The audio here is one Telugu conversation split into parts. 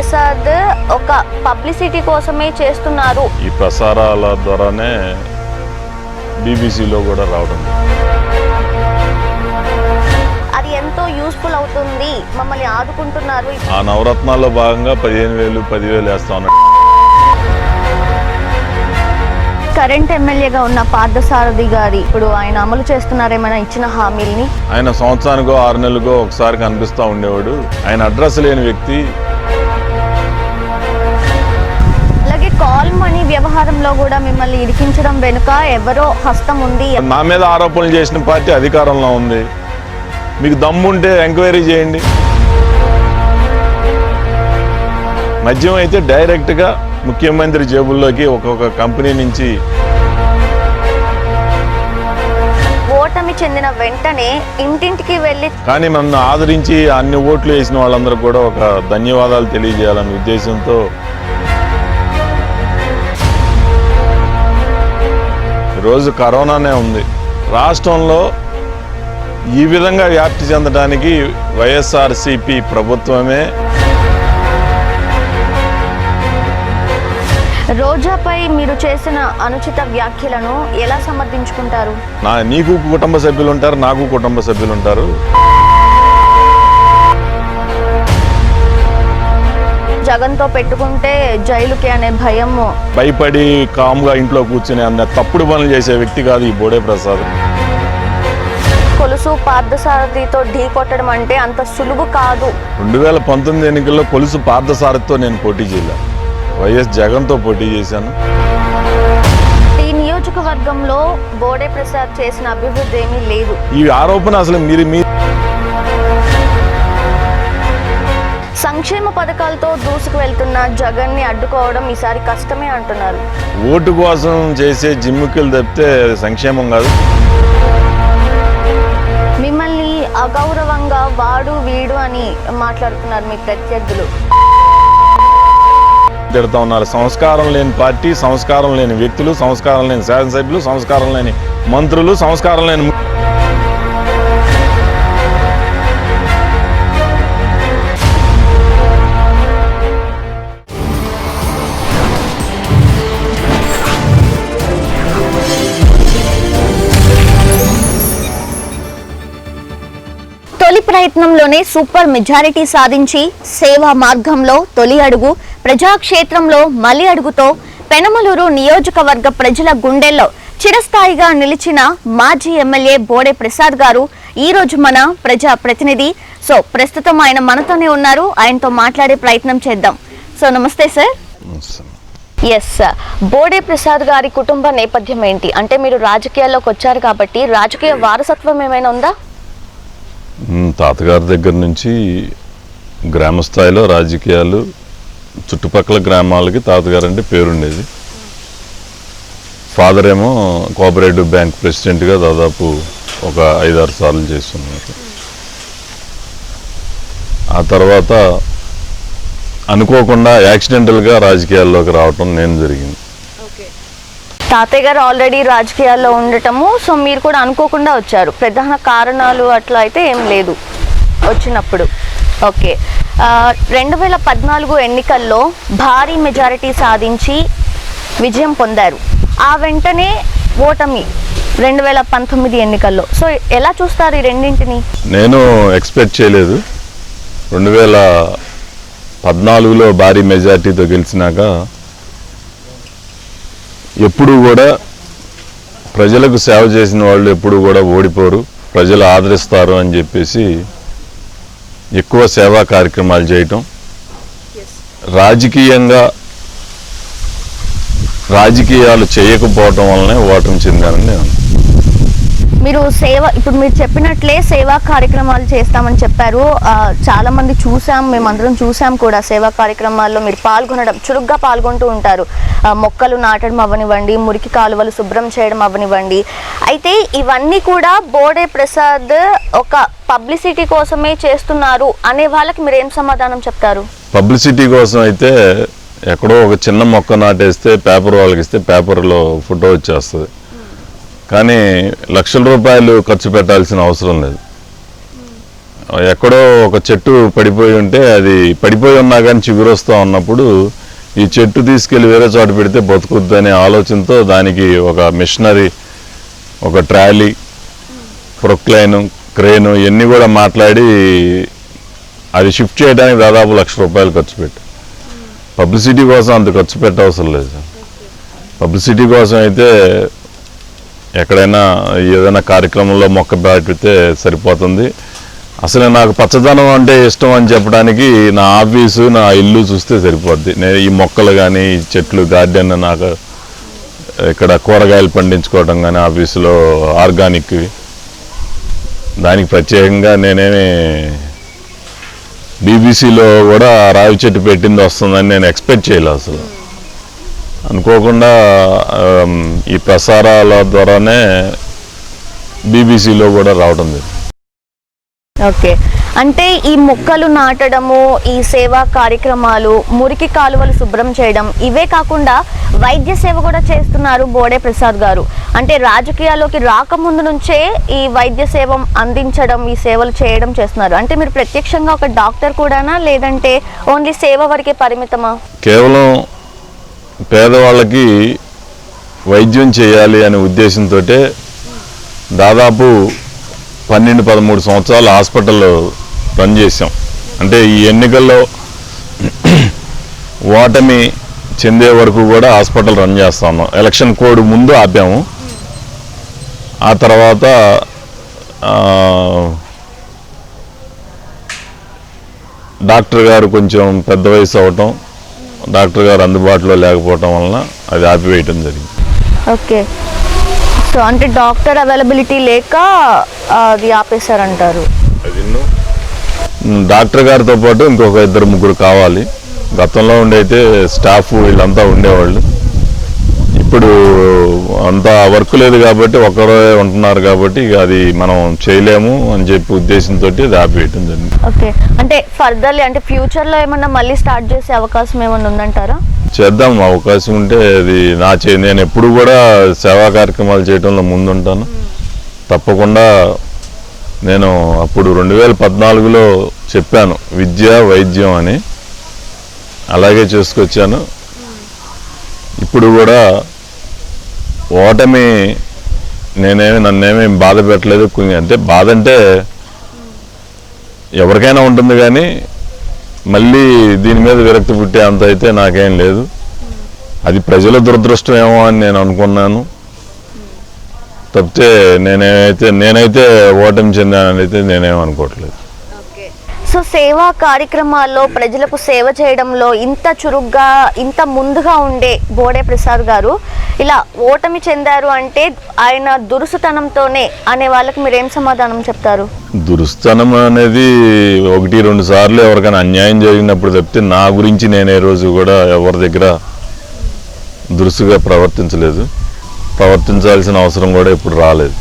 ప్రసాద్ ఒక పబ్లిసిటీ కోసమే చేస్తున్నారు. ఈ ప్రసారాల ద్వారానే బీబీసీలో కూడా రావడం, అది ఎంతో యూస్ఫుల్ అవుతుంది, మమ్మల్ని ఆదుకుంటున్నారు. ఆ నవరత్నాల్లో భాగంగా 15,000 10,000 వేస్తా ఉన్నాడు. కరెంట్ ఎమ్మెల్యేగా ఉన్న పార్థసారథి గారి ఇప్పుడు ఆయన అమలు చేస్తున్నారేమైనా ఇచ్చిన హామీల్ని? ఆయన సంవత్సరానికో 6 నెలలకో ఒకసారి కనిపిస్తూ ఉండేవాడు. ఆయన అడ్రస్ లేని వ్యక్తి. అలాగే కాల్ మనీ వ్యవహారంలో కూడా మిమ్మల్ని ఇరికించడం వెనుక ఎవరో హస్తం ఉంది. నా మీద ఆరోపణలు చేసిన పార్టీ అధికారంలో ఉంది. మీకు దమ్ముంటే ఎంక్వైరీ చేయండి. మద్యం అయితే డైరెక్ట్గా ముఖ్యమంత్రి జేబుల్లోకి ఒక్కొక్క కంపెనీ నుంచి. ఓటమి చెందిన వెంటనే ఇంటింటికి వెళ్ళి కానీ నన్ను ఆదరించి అన్ని ఓట్లు వేసిన వాళ్ళందరూ కూడా ఒక ధన్యవాదాలు తెలియజేయాలనే ఉద్దేశంతో ఈరోజు కరోనానే ఉంది రాష్ట్రంలో. ఈ విధంగా వ్యాప్తి చెందడానికి వైఎస్ఆర్సీపీ ప్రభుత్వమే. రోజాపై మీరు చేసిన అనుచిత వ్యాఖ్యలను ఎలా సమర్థించుకుంటారు? నీకు కుటుంబ సభ్యులు ఉంటారు, నాకు కుటుంబ సభ్యులు ఉంటారు. జగన్తో పెట్టుకుంటే జైలుకి అనే భయం, భయపడి కామ్గా ఇంట్లో కూర్చుని అన్న తప్పుడు పనులు చేసే వ్యక్తి కాదు ఈ బోడే ప్రసాద్. కొలుసు పార్థసారథితో ఢీ కొట్టడం అంటే అంత సులువు కాదు. 2019 ఎన్నికల్లో కొలుసు పార్థసారథితో నేను పోటీ చేయలే, వైఎస్ జగన్తో పోటీ చేశాను. ఈ నియోజకవర్గంలో బోడే ప్రసాద్ చేసిన అభివృద్ధి ఏమీ లేదు. ఈ ఆరోపణ అసలు మీరు సంక్షేమ పథకాలతో దూసుకు వెళ్తున్న జగన్ ని అడ్డుకోవడం ఈసారి కష్టమే అంటున్నారు. ఓటు కోసం చేసే జిమ్ముకులు తప్పితే సంక్షేమం కాదు. మిమ్మల్ని అగౌరవంగా వాడు వీడు అని మాట్లాడుతున్నారు మీ ప్రత్యర్థులు. తిడతా ఉన్నారు. సంస్కారం లేని పార్టీ, సంస్కారం లేని వ్యక్తులు, సంస్కారం లేని శాసనసభ్యులు, సంస్కారం లేని మంత్రులు, సంస్కారం లేని తొలి ప్రయత్నంలోనే సూపర్ మెజారిటీ సాధించి సేవా మార్గంలో తొలి అడుగు, ప్రజాక్షేత్రంలో మలి అడుగుతో పెనమలూరు నియోజకవర్గ ప్రజల గుండెల్లో చిరస్థాయిగా నిలిచిన మాజీ ఎమ్మెల్యే బోడే ప్రసాద్ గారు ఈ రోజు మన ప్రజా ప్రతినిధి. సో ప్రస్తుతం ఆయన మనతోనే ఉన్నారు, ఆయనతో మాట్లాడే ప్రయత్నం చేద్దాం. సో నమస్తే sir. Yes sir, Bode Prasad గారి కుటుంబ నేపథ్యం ఏంటి? అంటే మీరు రాజకీయాల్లోకి వచ్చారు కాబట్టి రాజకీయ వారసత్వం ఏమైనా ఉందా? తాతగారి దగ్గర నుంచి గ్రామ స్థాయిలో రాజకీయాలు, చుట్టుపక్కల గ్రామాలకి తాతగారు అంటే పేరుండేది. ఫాదర్ ఏమో కోఆపరేటివ్ బ్యాంక్ ప్రెసిడెంట్గా దాదాపు ఒక 5-6 సార్లు చేస్తున్నారు. ఆ తర్వాత అనుకోకుండా యాక్సిడెంటల్గా రాజకీయాల్లోకి రావటం నేను జరిగింది. తాతయ్య గారు ఆల్రెడీ రాజకీయాల్లో ఉండటము, సో మీరు కూడా అనుకోకుండా వచ్చారు. ప్రధాన కారణాలు అట్లా అయితే ఏం లేదు వచ్చినప్పుడు. ఓకే, 2014 ఎన్నికల్లో భారీ మెజారిటీ సాధించి విజయం పొందారు. ఆ వెంటనే ఓటమి 2019 ఎన్నికల్లో. సో ఎలా చూస్తారు ఈ రెండింటిని? నేను ఎక్స్పెక్ట్ చేయలేదు. 2014లో భారీ మెజారిటీతో గెలిచినాక ఎప్పుడు కూడా ప్రజలకు సేవ చేసిన వాళ్ళు ఎప్పుడు కూడా ఓడిపోరు, ప్రజలు ఆదరిస్తారు అని చెప్పేసి ఎక్కువ సేవా కార్యక్రమాలు చేయటం, రాజకీయాలు చేయకపోవటం వల్లనే ఓటమి చెందానని నేను. మీరు ఇప్పుడు మీరు చెప్పినట్లే సేవా కార్యక్రమాలు చేస్తామని చెప్పారు. చాలా మంది చూసాం, మేమందరం చూసాం కూడా సేవా కార్యక్రమాల్లో మీరు పాల్గొనడం, చురుగ్గా పాల్గొంటూ ఉంటారు. మొక్కలు నాటడం అవ్వనివ్వండి, మురికి కాలువలు శుభ్రం చేయడం అవ్వనివ్వండి. అయితే ఇవన్నీ కూడా బోడే ప్రసాద్ ఒక పబ్లిసిటీ కోసమే చేస్తున్నారు అనే వాళ్ళకి మీరు ఏం సమాధానం చెప్తారు? పబ్లిసిటీ కోసం అయితే ఎక్కడో ఒక చిన్న మొక్క నాటేస్తే పేపర్ వాళ్ళకి ఇస్తే పేపర్లో ఫోటో వచ్చేస్తుంది, కానీ లక్షల రూపాయలు ఖర్చు పెట్టాల్సిన అవసరం లేదు. ఎక్కడో ఒక చెట్టు పడిపోయి ఉంటే అది పడిపోయి ఉన్నా కానీ చిగురొస్తూ ఉన్నప్పుడు ఈ చెట్టు తీసుకెళ్ళి వేరే చోట పెడితే బతుకుద్ది అనే ఆలోచనతో దానికి ఒక మిషనరీ, ఒక ట్రాలీ, ప్రొక్లైను, క్రేను ఇవన్నీ కూడా మాట్లాడి అది షిఫ్ట్ చేయడానికి దాదాపు ₹1,00,000 ఖర్చు పెట్టి, పబ్లిసిటీ కోసం అంత ఖర్చు పెట్టవసరం లేదు సార్. పబ్లిసిటీ కోసం అయితే ఎక్కడైనా ఏదైనా కార్యక్రమంలో మొక్క పెడితే సరిపోతుంది. అసలు నాకు పచ్చదనం అంటే ఇష్టం అని చెప్పడానికి నా ఆఫీసు, నా ఇల్లు చూస్తే సరిపోద్ది. నేను ఈ మొక్కలు కానీ, ఈ చెట్లు, గార్డెన్, నాకు ఇక్కడ కూరగాయలు పండించుకోవడం కానీ ఆఫీసులో ఆర్గానిక్వి, దానికి ప్రత్యేకంగా నేనేమి బీబీసీలో కూడా రావి చెట్టు పెట్టింది వస్తుందని నేను ఎక్స్పెక్ట్ చేయలేదు. అసలు అనుకోకుండా ఈ ప్రసారాల ద్వారానే బీబీసీలో కూడా రావడం జరిగింది. ఓకే, అంటే ఈ మొక్కలు నాటడము, ఈ సేవా కార్యక్రమాలు, మురికి కాలువలు శుభ్రం చేయడం, ఇవే కాకుండా వైద్య సేవ కూడా చేస్తున్నారు బోడే ప్రసాద్ గారు. అంటే రాజకీయాల్లోకి రాకముందు నుంచే ఈ వైద్య సేవ అందించడం, ఈ సేవలు చేయడం చేస్తున్నారు. అంటే మీరు ప్రత్యక్షంగా ఒక డాక్టర్ కూడానా, లేదంటే ఓన్లీ సేవ వరకే పరిమితమా? కేవలం పేదవాళ్ళకి వైద్యం చేయాలి అనే ఉద్దేశంతో దాదాపు 12-13 సంవత్సరాలు హాస్పిటల్ రన్ చేసాం. అంటే ఈ ఎన్నికల్లో ఓటమి చెందే వరకు కూడా హాస్పిటల్ రన్ చేస్తా ఉన్నాం. ఎలక్షన్ కోడ్ ముందు ఆపాము, ఆ తర్వాత డాక్టర్ గారు కొంచెం పెద్ద వయసు అవటం, డాక్టర్ గారు అందుబాటులో లేకపోవటం వలన అది ఆపివేయటం జరిగింది. ఓకే, సో అంటే డాక్టర్ అవైలబిలిటీ లేక అది ఆపేశారంటారు. డాక్టర్ గారితో పాటు ఇంకొక 2-3 కావాలి. గతంలో ఉండైతే స్టాఫ్ వీళ్ళంతా ఉండేవాళ్ళు. ఇప్పుడు అంత వర్క్ లేదు కాబట్టి ఒకరే ఉంటున్నారు కాబట్టి ఇక అది మనం చేయలేము అని చెప్పి ఉద్దేశంతో అది ఆపివేయటం జరిగింది. ఓకే, అంటే ఫర్దర్లీ అంటే ఫ్యూచర్లో ఏమన్నా మళ్ళీ స్టార్ట్ చేసే అవకాశం ఏమన్నా ఉందంటారా? చేద్దాం, అవకాశం ఉంటే అది నేను ఎప్పుడు కూడా సేవా కార్యక్రమాలు చేయడంలో ముందుంటాను. తప్పకుండా నేను అప్పుడు 2014లో చెప్పాను విద్య, వైద్యం అని, అలాగే చేసుకొచ్చాను. ఇప్పుడు కూడా ఓటమి నన్నేమేం బాధ పెట్టలేదు. అంటే బాధ అంటే ఎవరికైనా ఉంటుంది, కానీ మళ్ళీ దీని మీద విరక్తి పుట్టే అంత అయితే నాకేం లేదు. అది ప్రజల దురదృష్టం ఏమో అని నేను అనుకున్నాను తప్పితే నేనైతే ఓటమి చెందానని అయితే నేనేం అనుకోవట్లేదు. సో సేవా కార్యక్రమాల్లో ప్రజలకు సేవ చేయడంలో ఇంత చురుగ్గా, ఇంత ముందుగా ఉండే బోడే ప్రసాద్ గారు ఇలా ఓటమి చెందారు అంటే ఆయన దురుసుతనంతోనే అనే వాళ్ళకి మీరు ఏం సమాధానం చెప్తారు? దురుస్తనం అనేది 1-2 సార్లు ఎవరికైనా అన్యాయం జరిగినప్పుడు తప్పితే నా గురించి నేను ఏ రోజు కూడా ఎవరి దగ్గర దురుసుగా ప్రవర్తించాల్సిన అవసరం కూడా ఇప్పుడు రాలేదు.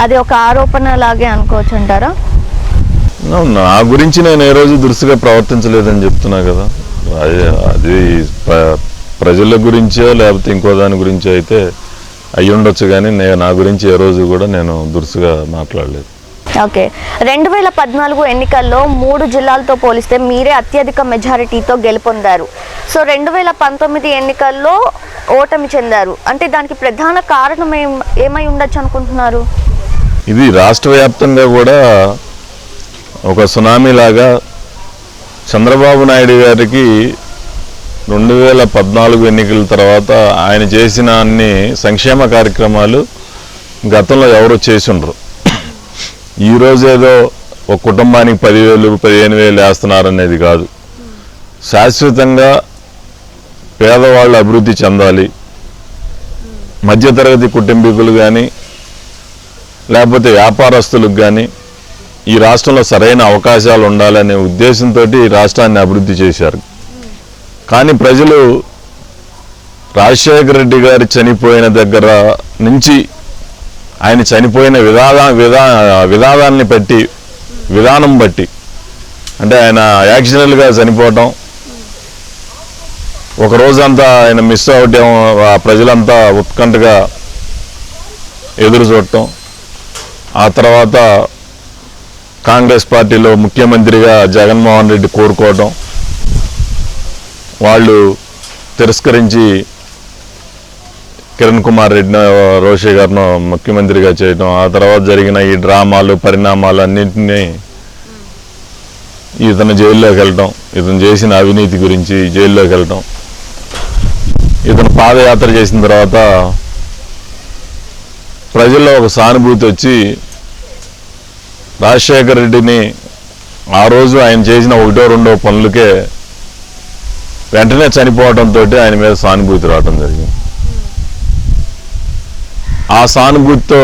అది ఒక ఆరోపణ లాగే అనుకోవచ్చు అంటారా? నా గురించి నేను ఏ రోజు దురుసుగా ప్రవర్తించలేదని చెప్తున్నా కదా. అది ప్రజల గురించో లేకపోతే ఇంకో దాని గురించో అయితే అయ్యి ఉండొచ్చు, కానీ నా గురించి ఏ రోజు కూడా నేను దురుసుగా మాట్లాడలేదు. ఓకే, 2014 ఎన్నికల్లో 3 జిల్లాలతో పోలిస్తే మీరే అత్యధిక మెజారిటీతో గెలుపొందారు. సో 2019 ఎన్నికల్లో ఓటమి చెందారు. అంటే దానికి ప్రధాన కారణం ఏమై ఉండొచ్చు అనుకుంటున్నారు? ఇది రాష్ట్ర వ్యాప్తంగా కూడా ఒక సునామీ లాగా చంద్రబాబు నాయుడు గారికి 2014 ఎన్నికల తర్వాత ఆయన చేసిన అన్ని సంక్షేమ కార్యక్రమాలు గతంలో ఎవరు చేసి ఉండరు. ఈరోజు ఏదో ఒక కుటుంబానికి 10,000-15,000 వేస్తున్నారు అనేది కాదు. శాశ్వతంగా పేదవాళ్ళు అభివృద్ధి చెందాలి, మధ్యతరగతి కుటుంబీకులు కానీ లేకపోతే వ్యాపారస్తులకు కానీ ఈ రాష్ట్రంలో సరైన అవకాశాలు ఉండాలనే ఉద్దేశంతో ఈ రాష్ట్రాన్ని అభివృద్ధి చేశారు. కానీ ప్రజలు రాజశేఖర రెడ్డి గారు చనిపోయిన దగ్గర నుంచి ఆయన చనిపోయిన విధానం బట్టి అంటే ఆయన యాక్సిడెంటల్గా చనిపోవటం, ఒక రోజంతా ఆయన మిస్ అవటం, ప్రజలంతా ఉత్కంఠగా ఎదురు చూడటం, ఆ తర్వాత కాంగ్రెస్ పార్టీలో ముఖ్యమంత్రిగా జగన్మోహన్ రెడ్డి కోరుకోవడం, వాళ్ళు తిరస్కరించి కిరణ్ కుమార్ రెడ్డిని రోషే గారిను ముఖ్యమంత్రిగా చేయడం, ఆ తర్వాత జరిగిన ఈ డ్రామాలు పరిణామాలు అన్నింటినీ ఇతను జైల్లోకి వెళ్ళటం, ఇతను చేసిన అవినీతి గురించి జైల్లోకి వెళ్ళటం, ఇతను పాదయాత్ర చేసిన తర్వాత ప్రజల్లో ఒక సానుభూతి వచ్చి రాజశేఖర రెడ్డిని ఆ రోజు ఆయన చేసిన ఒకటో రెండో పనులకే వెంటనే చనిపోవడంతో ఆయన మీద సానుభూతి రావడం జరిగింది. ఆ సానుభూతితో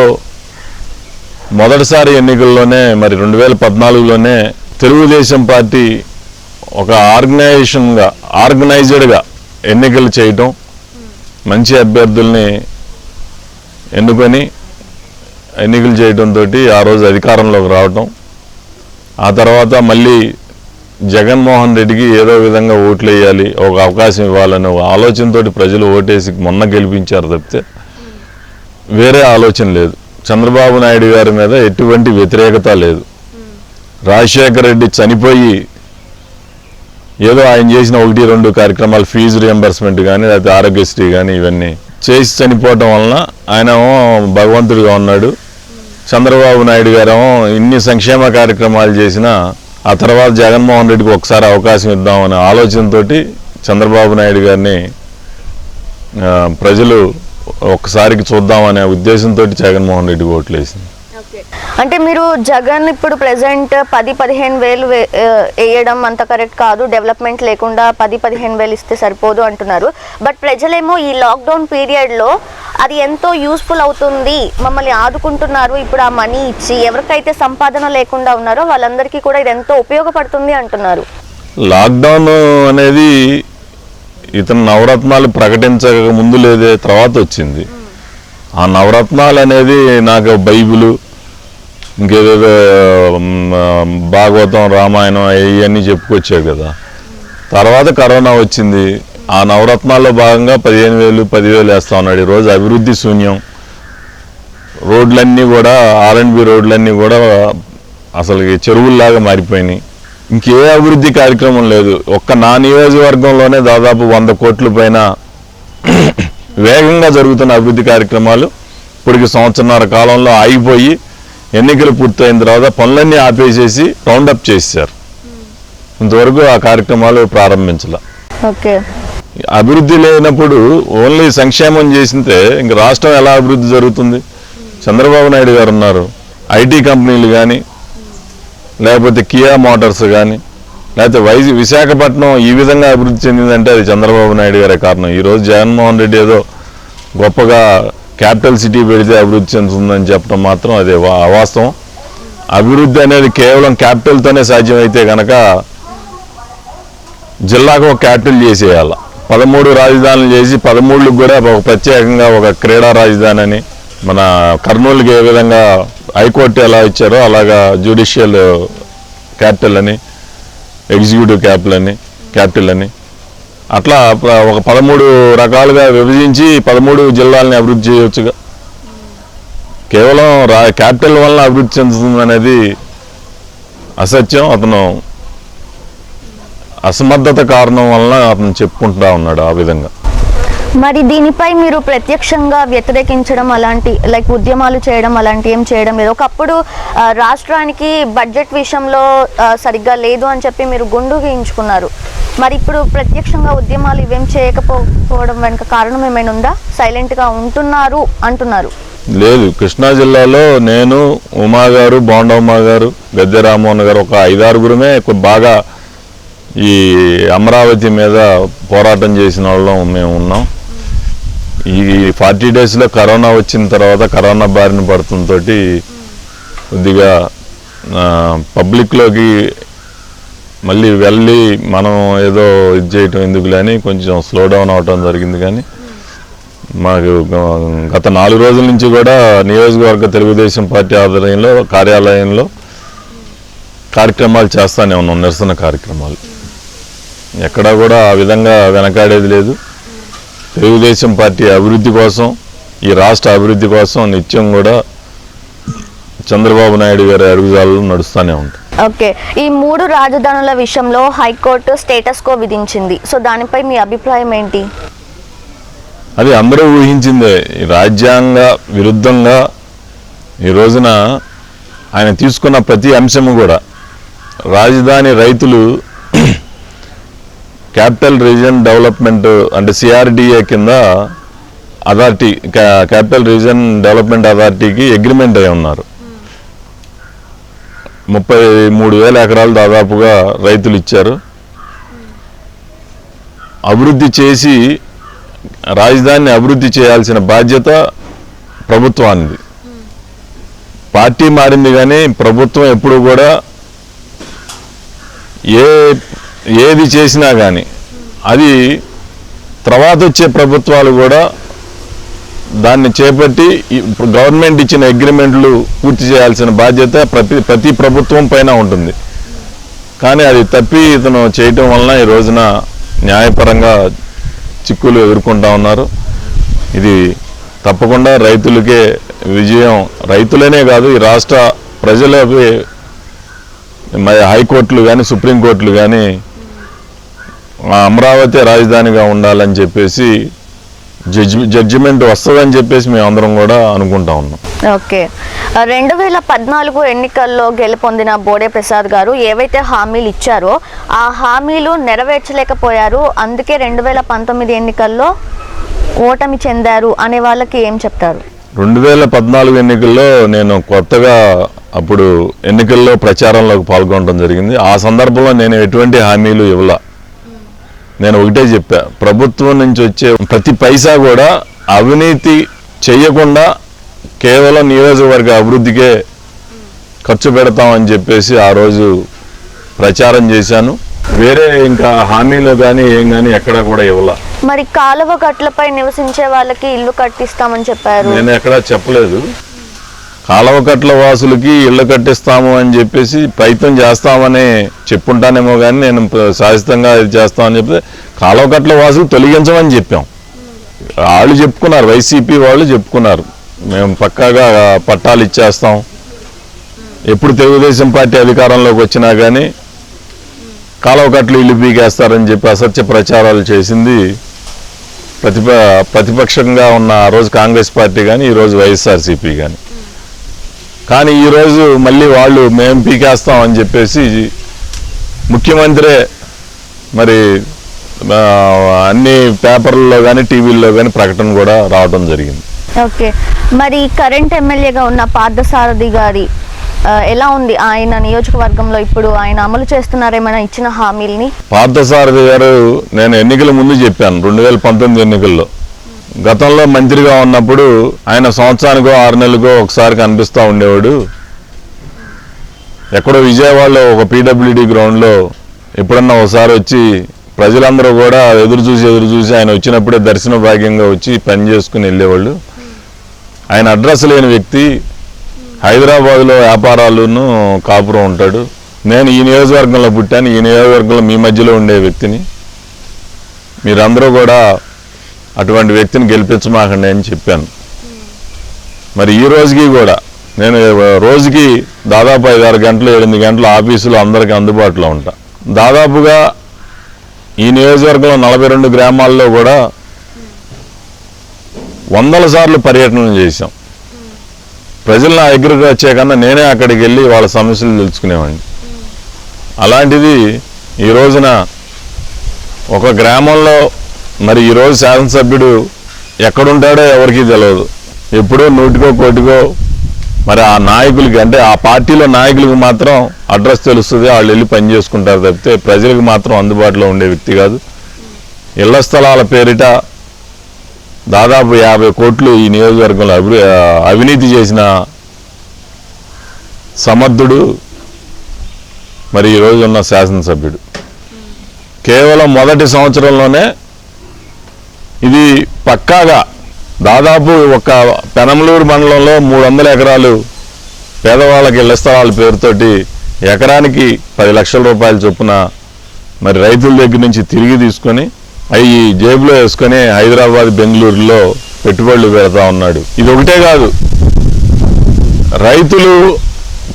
మొదటిసారి ఎన్నికల్లోనే మరి 2014లోనే తెలుగుదేశం పార్టీ ఒక ఆర్గనైజ్డ్గా ఎన్నికలు చేయటం, మంచి అభ్యర్థుల్ని ఎన్నుకొని ఎన్నికలు చేయడంతో ఆ రోజు అధికారంలోకి రావటం, ఆ తర్వాత మళ్ళీ జగన్మోహన్ రెడ్డికి ఏదో విధంగా ఓట్లు వేయాలి, ఒక అవకాశం ఇవ్వాలనే ఆలోచనతోటి ప్రజలు ఓటేసి మొన్న గెలిపించారు తప్పితే వేరే ఆలోచన లేదు. చంద్రబాబు నాయుడు గారి మీద ఎటువంటి వ్యతిరేకత లేదు. రాజశేఖర రెడ్డి చనిపోయి ఏదో ఆయన చేసిన 1-2 కార్యక్రమాలు, ఫీజు రియంబర్స్మెంట్ కానీ లేకపోతే ఆరోగ్యశ్రీ కానీ ఇవన్నీ చేసి చనిపోవటం వలన ఆయన భగవంతుడిగా ఉన్నాడు. చంద్రబాబు నాయుడు గారేమో ఇన్ని సంక్షేమ కార్యక్రమాలు చేసినా ఆ తర్వాత జగన్మోహన్ రెడ్డికి ఒకసారి అవకాశం ఇద్దామనే ఆలోచనతోటి చంద్రబాబు నాయుడు గారిని ప్రజలు ఒక్కసారికి చూద్దామనే ఉద్దేశంతో జగన్మోహన్ రెడ్డికి ఓట్లు వేసింది. అంటే మీరు జగన్ ఇప్పుడు ప్రెసెంట్ 10-15 వేలు వేయడం అంత కరెక్ట్ కాదు, డెవలప్మెంట్ లేకుండా 10-15 వేలు ఇస్తే సరిపోదు అంటున్నారు. బట్ ప్రజలేమో ఈ లాక్డౌన్ పీరియడ్లో అది ఎంతో యూస్ఫుల్ అవుతుంది, మమ్మల్ని ఆదుకుంటున్నారు, ఇప్పుడు ఆ మనీ ఇచ్చి ఎవరికైతే సంపాదన లేకుండా ఉన్నారో వాళ్ళందరికీ కూడా ఇది ఎంతో ఉపయోగపడుతుంది అంటున్నారు. లాక్డౌన్ అనేది ఇతను నవరత్నాలు ప్రకటించక ముందు లేదే, తర్వాత వచ్చింది. ఆ నవరత్నాలు అనేది నాకు బైబిలు, ఇంకేదేదో భాగవతం, రామాయణం ఇవన్నీ చెప్పుకొచ్చావు కదా. తర్వాత కరోనా వచ్చింది. ఆ నవరత్నాల్లో భాగంగా 15,000, 10,000 వేస్తా ఉన్నాడు. ఈరోజు అభివృద్ధి శూన్యం. రోడ్లన్నీ కూడా R&B రోడ్లన్నీ కూడా అసలు చెరువుల్లాగా మారిపోయినాయి. ఇంకే అభివృద్ధి కార్యక్రమం లేదు. ఒక్క నా నియోజకవర్గంలోనే దాదాపు 100 కోట్ల పైన వేగంగా జరుగుతున్న అభివృద్ధి కార్యక్రమాలు ఇప్పటికి సంవత్సరన్నర కాలంలో ఆగిపోయి ఎన్నికలు పూర్తయిన తర్వాత పనులన్నీ ఆపేసేసి రౌండప్ చేశారు. ఇంతవరకు ఆ కార్యక్రమాలు ప్రారంభించాల. ఓకే, అభివృద్ధి లేనప్పుడు ఓన్లీ సంక్షేమం చేసింటే ఇంక రాష్ట్రం ఎలా అభివృద్ధి జరుగుతుంది? చంద్రబాబు నాయుడు గారు ఉన్నారు. ఐటీ కంపెనీలు కానీ లేకపోతే కియా మోటార్స్ కానీ లేకపోతే విశాఖపట్నం ఈ విధంగా అభివృద్ధి చెందిందంటే అది చంద్రబాబు నాయుడు గారే కారణం. ఈరోజు జగన్మోహన్ రెడ్డి ఏదో గొప్పగా క్యాపిటల్ సిటీ పెడితే అభివృద్ధి చెందుతుందని చెప్పడం మాత్రం అదే అవాస్తవం. అభివృద్ధి అనేది కేవలం క్యాపిటల్తోనే సాధ్యమైతే కనుక జిల్లాకు ఒక క్యాపిటల్ చేసేయాల. 13 రాజధానులు చేసి 13లకు కూడా ఒక ప్రత్యేకంగా ఒక క్రీడా రాజధాని అని, మన కర్నూలుకి ఏ విధంగా హైకోర్టు ఎలా ఇచ్చారో అలాగా జ్యుడిషియల్ క్యాపిటల్ అని, ఎగ్జిక్యూటివ్ క్యాపిటల్ అని అట్లా ఒక 13 రకాలుగా విభజించి 13 జిల్లాలని అభివృద్ధి చేయవచ్చుగా. కేవలం క్యాపిటల్ వల్ల అభివృద్ధి చెందుతుంది అనేది అసత్యం. అతను అసమర్థత కారణం వలన అతను చెప్పుకుంటా ఉన్నాడు ఆ విధంగా. మరి దీనిపై మీరు ప్రత్యక్షంగా వ్యతిరేకించడం అలాంటి ఉద్యమాలు చేయడం అలాంటి ఏం చేయడం లేదు? ఒకప్పుడు రాష్ట్రానికి బడ్జెట్ విషయంలో సరిగ్గా లేదు అని చెప్పి మీరు గుండు గీయించుకున్నారు. మరి ఇప్పుడు ప్రత్యక్షంగా ఉద్యమాలు ఇవేం చేయకపోవడం వెనుక కారణం ఏమైనా ఉందా? సైలెంట్గా ఉంటున్నారు అంటున్నారు. లేదు, కృష్ణా జిల్లాలో నేను, ఉమా గారు, బోండమ్మ గారు, గద్దె రామ్మోహన్ గారు ఒక 5-6గురమే బాగా ఈ అమరావతి మీద పోరాటం చేసిన వాళ్ళం మేము ఉన్నాం. ఈ 40 డేస్లో కరోనా వచ్చిన తర్వాత కరోనా బారిన పడుతుంతో కొద్దిగా పబ్లిక్లోకి మళ్ళీ వెళ్ళి మనం ఏదో ఇది చేయటం ఎందుకులే అని కొంచెం స్లో డౌన్ అవటం జరిగింది. కానీ మాకు గత 4 రోజుల నుంచి కూడా నియోజకవర్గ తెలుగుదేశం పార్టీ ఆధ్వర్యంలో కార్యాలయంలో కార్యక్రమాలు చేస్తూనే ఉన్నాం, నిరసన కార్యక్రమాలు. ఎక్కడా కూడా ఆ విధంగా వెనకాడేది లేదు. తెలుగుదేశం పార్టీ అభివృద్ధి కోసం, ఈ రాష్ట్ర అభివృద్ధి కోసం నిత్యం కూడా చంద్రబాబు నాయుడు గారి అడుగుజాడలు నడుస్తూనే ఉంటాయి. ఓకే, ఈ 3 రాజధానుల విషయంలో హైకోర్టు స్టేటస్ కో విధించింది. సో దానిపై మీ అభిప్రాయం ఏంటి? అది అందరూ ఊహించిందే. రాజ్యాంగ విరుద్ధంగా ఈ రోజున ఆయన తీసుకున్న ప్రతి అంశము కూడా రాజధాని రైతులు క్యాపిటల్ రీజన్ డెవలప్మెంట్ అంటే CRDA కింద అథారిటీ క్యాపిటల్ రీజన్ డెవలప్మెంట్ అథారిటీకి అగ్రిమెంట్ అయి ఉన్నారు. 33,000 ఎకరాలు దాదాపుగా రైతులు ఇచ్చారు. అభివృద్ధి చేసి రాజధానిని అభివృద్ధి చేయాల్సిన బాధ్యత ప్రభుత్వానికి. పార్టీ మారింది కానీ ప్రభుత్వం ఎప్పుడు కూడా ఏది చేసినా కానీ అది తర్వాత వచ్చే ప్రభుత్వాలు కూడా దాన్ని చేపట్టి గవర్నమెంట్ ఇచ్చిన అగ్రిమెంట్లు పూర్తి చేయాల్సిన బాధ్యత ప్రతి ప్రభుత్వం పైన ఉంటుంది. కానీ అది తప్పి ఇతను చేయటం వలన ఈ రోజున న్యాయపరంగా చిక్కులు ఎదుర్కొంటా ఉన్నారు. ఇది తప్పకుండా రైతులకే విజయం. రైతులనే కాదు, ఈ రాష్ట్ర ప్రజలకి హైకోర్టులు కానీ సుప్రీంకోర్టులు కానీ అమరావతి రాజధానిగా ఉండాలని చెప్పేసి జడ్జిమెంట్ వస్తుందని చెప్పేసి మేము అందరం కూడా అనుకుంటా ఉన్నాం. ఓకే, 2014 ఎన్నికల్లో గెలుపొందిన బోడే ప్రసాద్ గారు ఏవైతే హామీలు ఇచ్చారో ఆ హామీలు నెరవేర్చలేకపోయారు, అందుకే 2019 ఎన్నికల్లో ఓటమి చెందారు అనే వాళ్ళకి ఏం చెప్తారు? 2014 ఎన్నికల్లో నేను కొత్తగా అప్పుడు ఎన్నికల్లో ప్రచారంలోకి పాల్గొనడం జరిగింది. ఆ సందర్భంలో నేను ఎటువంటి హామీలు ఇవ్వలా. నేను ఒకటే చెప్పా, ప్రభుత్వం నుంచి వచ్చే ప్రతి పైసా కూడా అవినీతి చేయకుండా కేవలం నియోజకవర్గ అభివృద్ధికే ఖర్చు పెడతామని చెప్పేసి ఆ రోజు ప్రచారం చేశాను. వేరే ఇంకా హామీలు కానీ ఏం కానీ ఎక్కడా కూడా ఇవ్వాల. మరి కాలువ గట్లపై నివసించే వాళ్ళకి ఇల్లు కట్టిస్తామని చెప్పారు. నేను ఎక్కడా చెప్పలేదు. కాలువ కట్ల వాసులకి ఇళ్ళు కట్టిస్తాము అని చెప్పేసి ప్రయత్నం చేస్తామని చెప్పుంటానేమో కానీ నేను శాశ్వతంగా ఇది చేస్తామని చెప్తే కాలువ కట్ల వాసులు తొలగించమని చెప్పాం. వాళ్ళు చెప్పుకున్నారు, వైసీపీ వాళ్ళు చెప్పుకున్నారు, మేము పక్కాగా పట్టాలు ఇచ్చేస్తాం. ఎప్పుడు తెలుగుదేశం పార్టీ అధికారంలోకి వచ్చినా కానీ కాలువ కట్లు ఇల్లు పీకేస్తారని చెప్పి అసత్య ప్రచారాలు చేసింది ప్రతిపక్షంగా ఉన్న ఆ రోజు కాంగ్రెస్ పార్టీ కానీ ఈరోజు వైఎస్ఆర్సీపీ కానీ. కానీ ఈరోజు మళ్ళీ వాళ్ళు మేము పీకేస్తాం అని చెప్పేసి ముఖ్యమంత్రే మరి అన్ని పేపర్లలో కానీ టీవీల్లో కానీ ప్రకటన కూడా రావడం జరిగింది. ఓకే, మరి కరెంట్ ఎమ్మెల్యేగా ఉన్న పార్థసారథి గారి ఎలా ఉంది ఆయన నియోజకవర్గంలో? ఇప్పుడు ఆయన అమలు చేస్తున్నారేమైనా ఇచ్చిన హామీల్ని? పార్థసారథి గారు నేను ఎన్నికల ముందు చెప్పాను, 2019 ఎన్నికల్లో గతంలో మంత్రిగా ఉన్నప్పుడు ఆయన సంవత్సరానికో 6 నెలలకో ఒకసారి కనిపిస్తూ ఉండేవాడు. ఎక్కడో విజయవాడలో ఒక PWD గ్రౌండ్లో ఎప్పుడన్నా ఒకసారి వచ్చి ప్రజలందరూ కూడా ఎదురు చూసి ఆయన వచ్చినప్పుడే దర్శన భాగ్యంగా వచ్చి పని చేసుకుని వెళ్ళేవాళ్ళు. ఆయన అడ్రస్ లేని వ్యక్తి. హైదరాబాద్లో వ్యాపారాలను కాపురం ఉంటాడు. నేను ఈ నియోజకవర్గంలో పుట్టాను, ఈ నియోజకవర్గంలో మీ మధ్యలో ఉండే వ్యక్తిని. మీరందరూ కూడా అటువంటి వ్యక్తిని గెలిపించమాకండి అని చెప్పాను. మరి ఈ రోజుకి కూడా నేను రోజుకి దాదాపు 5-6 గంటలు 8 గంటలు ఆఫీసులో అందరికీ అందుబాటులో ఉంటా. దాదాపుగా ఈ నియోజకవర్గంలో 42 గ్రామాల్లో కూడా 100 సార్లు పర్యటనలు చేశాం. ప్రజలు నా దగ్గరకు వచ్చే కన్నా నేనే అక్కడికి వెళ్ళి వాళ్ళ సమస్యలు తెలుసుకునేవాడిని. అలాంటిది ఈ రోజున ఒక గ్రామంలో మరి ఈరోజు శాసనసభ్యుడు ఎక్కడుంటాడో ఎవరికీ తెలియదు. ఎప్పుడో 100కో 1 మరి ఆ నాయకులకి అంటే ఆ పార్టీలో నాయకులకు మాత్రం అడ్రస్ తెలుస్తుంది, వాళ్ళు వెళ్ళి పని చేసుకుంటారు తప్పితే ప్రజలకు మాత్రం అందుబాటులో ఉండే వ్యక్తి కాదు. ఇళ్ల స్థలాల పేరిట దాదాపు 50 కోట్లు ఈ నియోజకవర్గంలో అవినీతి చేసిన సమర్థుడు మరి ఈరోజు ఉన్న శాసనసభ్యుడు. కేవలం మొదటి సంవత్సరంలోనే ఇది పక్కాగా దాదాపు ఒక పెనమలూరు మండలంలో 300 ఎకరాలు పేదవాళ్ళకి ఇళ్ల స్థలాల పేరుతోటి ఎకరానికి 10 లక్షల రూపాయల చొప్పున మరి రైతుల దగ్గర నుంచి తిరిగి తీసుకొని అవి జేబులో వేసుకొని హైదరాబాద్ బెంగళూరులో పెట్టుబడులు పెడతా ఉన్నాడు. ఇది ఒకటే కాదు, రైతులు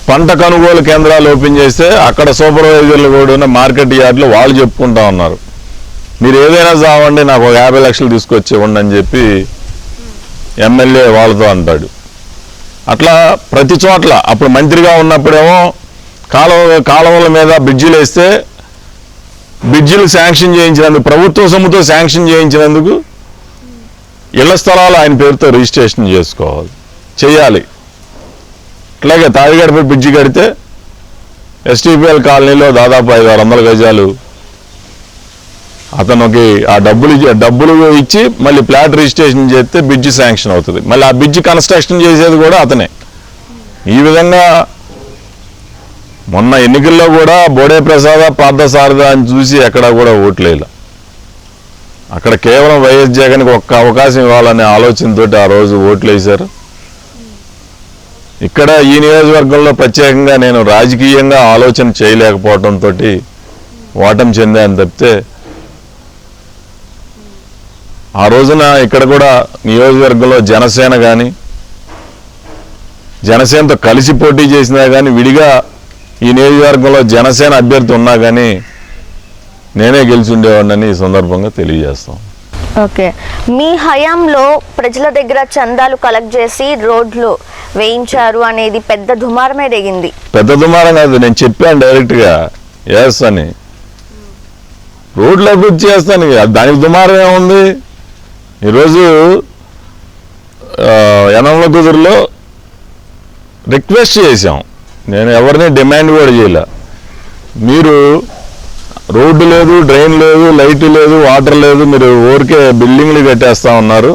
పంట కొనుగోలు కేంద్రాలు ఓపెన్ చేస్తే అక్కడ సూపర్వైజర్లు కూడా మార్కెట్ యార్డులు వాళ్ళు చెప్పుకుంటా ఉన్నారు, మీరు ఏదైనా చావండి నాకు ఒక 50 లక్షలు తీసుకొచ్చి ఇవ్వండి అని చెప్పి ఎమ్మెల్యే వాళ్ళతో అంటాడు. అట్లా ప్రతి చోట్ల అప్పుడు మంత్రిగా ఉన్నప్పుడేమో కాలువల మీద బ్రిడ్జిలు వేస్తే బ్రిడ్జిలు శాంక్షన్ చేయించినందుకు, ప్రభుత్వ సొమ్ముతో శాంక్షన్ చేయించినందుకు ఇళ్ల స్థలాలు ఆయన పేరుతో రిజిస్ట్రేషన్ చేయాలి. అట్లాగే తాడిగడప బ్రిడ్జి కడితే ఎస్టీపీఎల్ కాలనీలో దాదాపు 500-600 గజాలు అతనికి ఆ డబ్బులు ఇచ్చి మళ్ళీ ప్లాట్ రిజిస్ట్రేషన్ చేస్తే బ్రిడ్జి శాంక్షన్ అవుతుంది. మళ్ళీ ఆ బ్రిడ్జి కన్స్ట్రక్షన్ చేసేది కూడా అతనే. ఈ విధంగా మొన్న ఎన్నికల్లో కూడా బోడే ప్రసాద పార్థసారథ అని చూసి ఎక్కడా కూడా ఓట్లేదు. అక్కడ కేవలం వైఎస్ జగన్కి ఒక్క అవకాశం ఇవ్వాలనే ఆలోచనతో ఆ రోజు ఓట్లు వేశారు. ఇక్కడ ఈ నియోజకవర్గంలో ప్రత్యేకంగా నేను రాజకీయంగా ఆలోచన చేయలేకపోవడంతో ఓటమి చెందాను తప్పితే, ఆ రోజున ఇక్కడ కూడా నియోజకవర్గంలో జనసేన కానీ జనసేనతో కలిసి పోటీ చేసినా కానీ, విడిగా ఈ నియోజకవర్గంలో జనసేన అభ్యర్థి ఉన్నా కానీ నేనే గెలిచి ఉండేవాడిని ఈ సందర్భంగా తెలియజేస్తాం. ఓకే, మీ హయాంలో ప్రజల దగ్గర చందాలు కలెక్ట్ చేసి రోడ్లు వేయించారు అనేది పెద్ద దుమారమే దిగింది. పెద్ద దుమారం కాదు, నేను చెప్పాను డైరెక్ట్గా ఎస్ అని, రోడ్లు అభివృద్ధి చేస్తాను, దానికి దుమారం ఏముంది. ఈరోజు యనమల కుదురులో రిక్వెస్ట్ చేశాం, నేను ఎవరిని డిమాండ్ కూడా చేయలే. మీరు రోడ్డు లేదు, డ్రైన్ లేదు, లైట్ లేదు, వాటర్ లేదు, మీరు ఊరికే బిల్డింగ్లు కట్టేస్తా ఉన్నారు.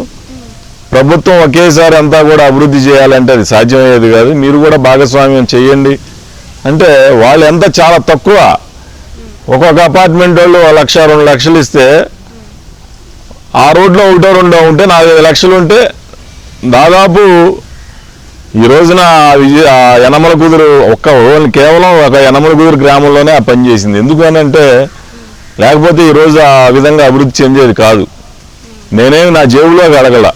ప్రభుత్వం ఒకేసారి అంతా కూడా అభివృద్ధి చేయాలంటే అది సాధ్యమయ్యేది కాదు, మీరు కూడా భాగస్వామ్యం చేయండి అంటే వాళ్ళు ఎంత చాలా తక్కువ. ఒక్కొక్క అపార్ట్మెంట్ వాళ్ళు 1 లక్ష 2 లక్షలు ఇస్తే ఆ రోడ్లో 1-2 ఉంటే 4-5 లక్షలు ఉంటే దాదాపు ఈ రోజున యనమల కుదురు కేవలం ఒక యనమల కుదురు గ్రామంలోనే ఆ పని చేసింది. ఎందుకనంటే లేకపోతే ఈరోజు ఆ విధంగా అభివృద్ధి చెందేది కాదు. నేనేమి నా జేబులో అడగల.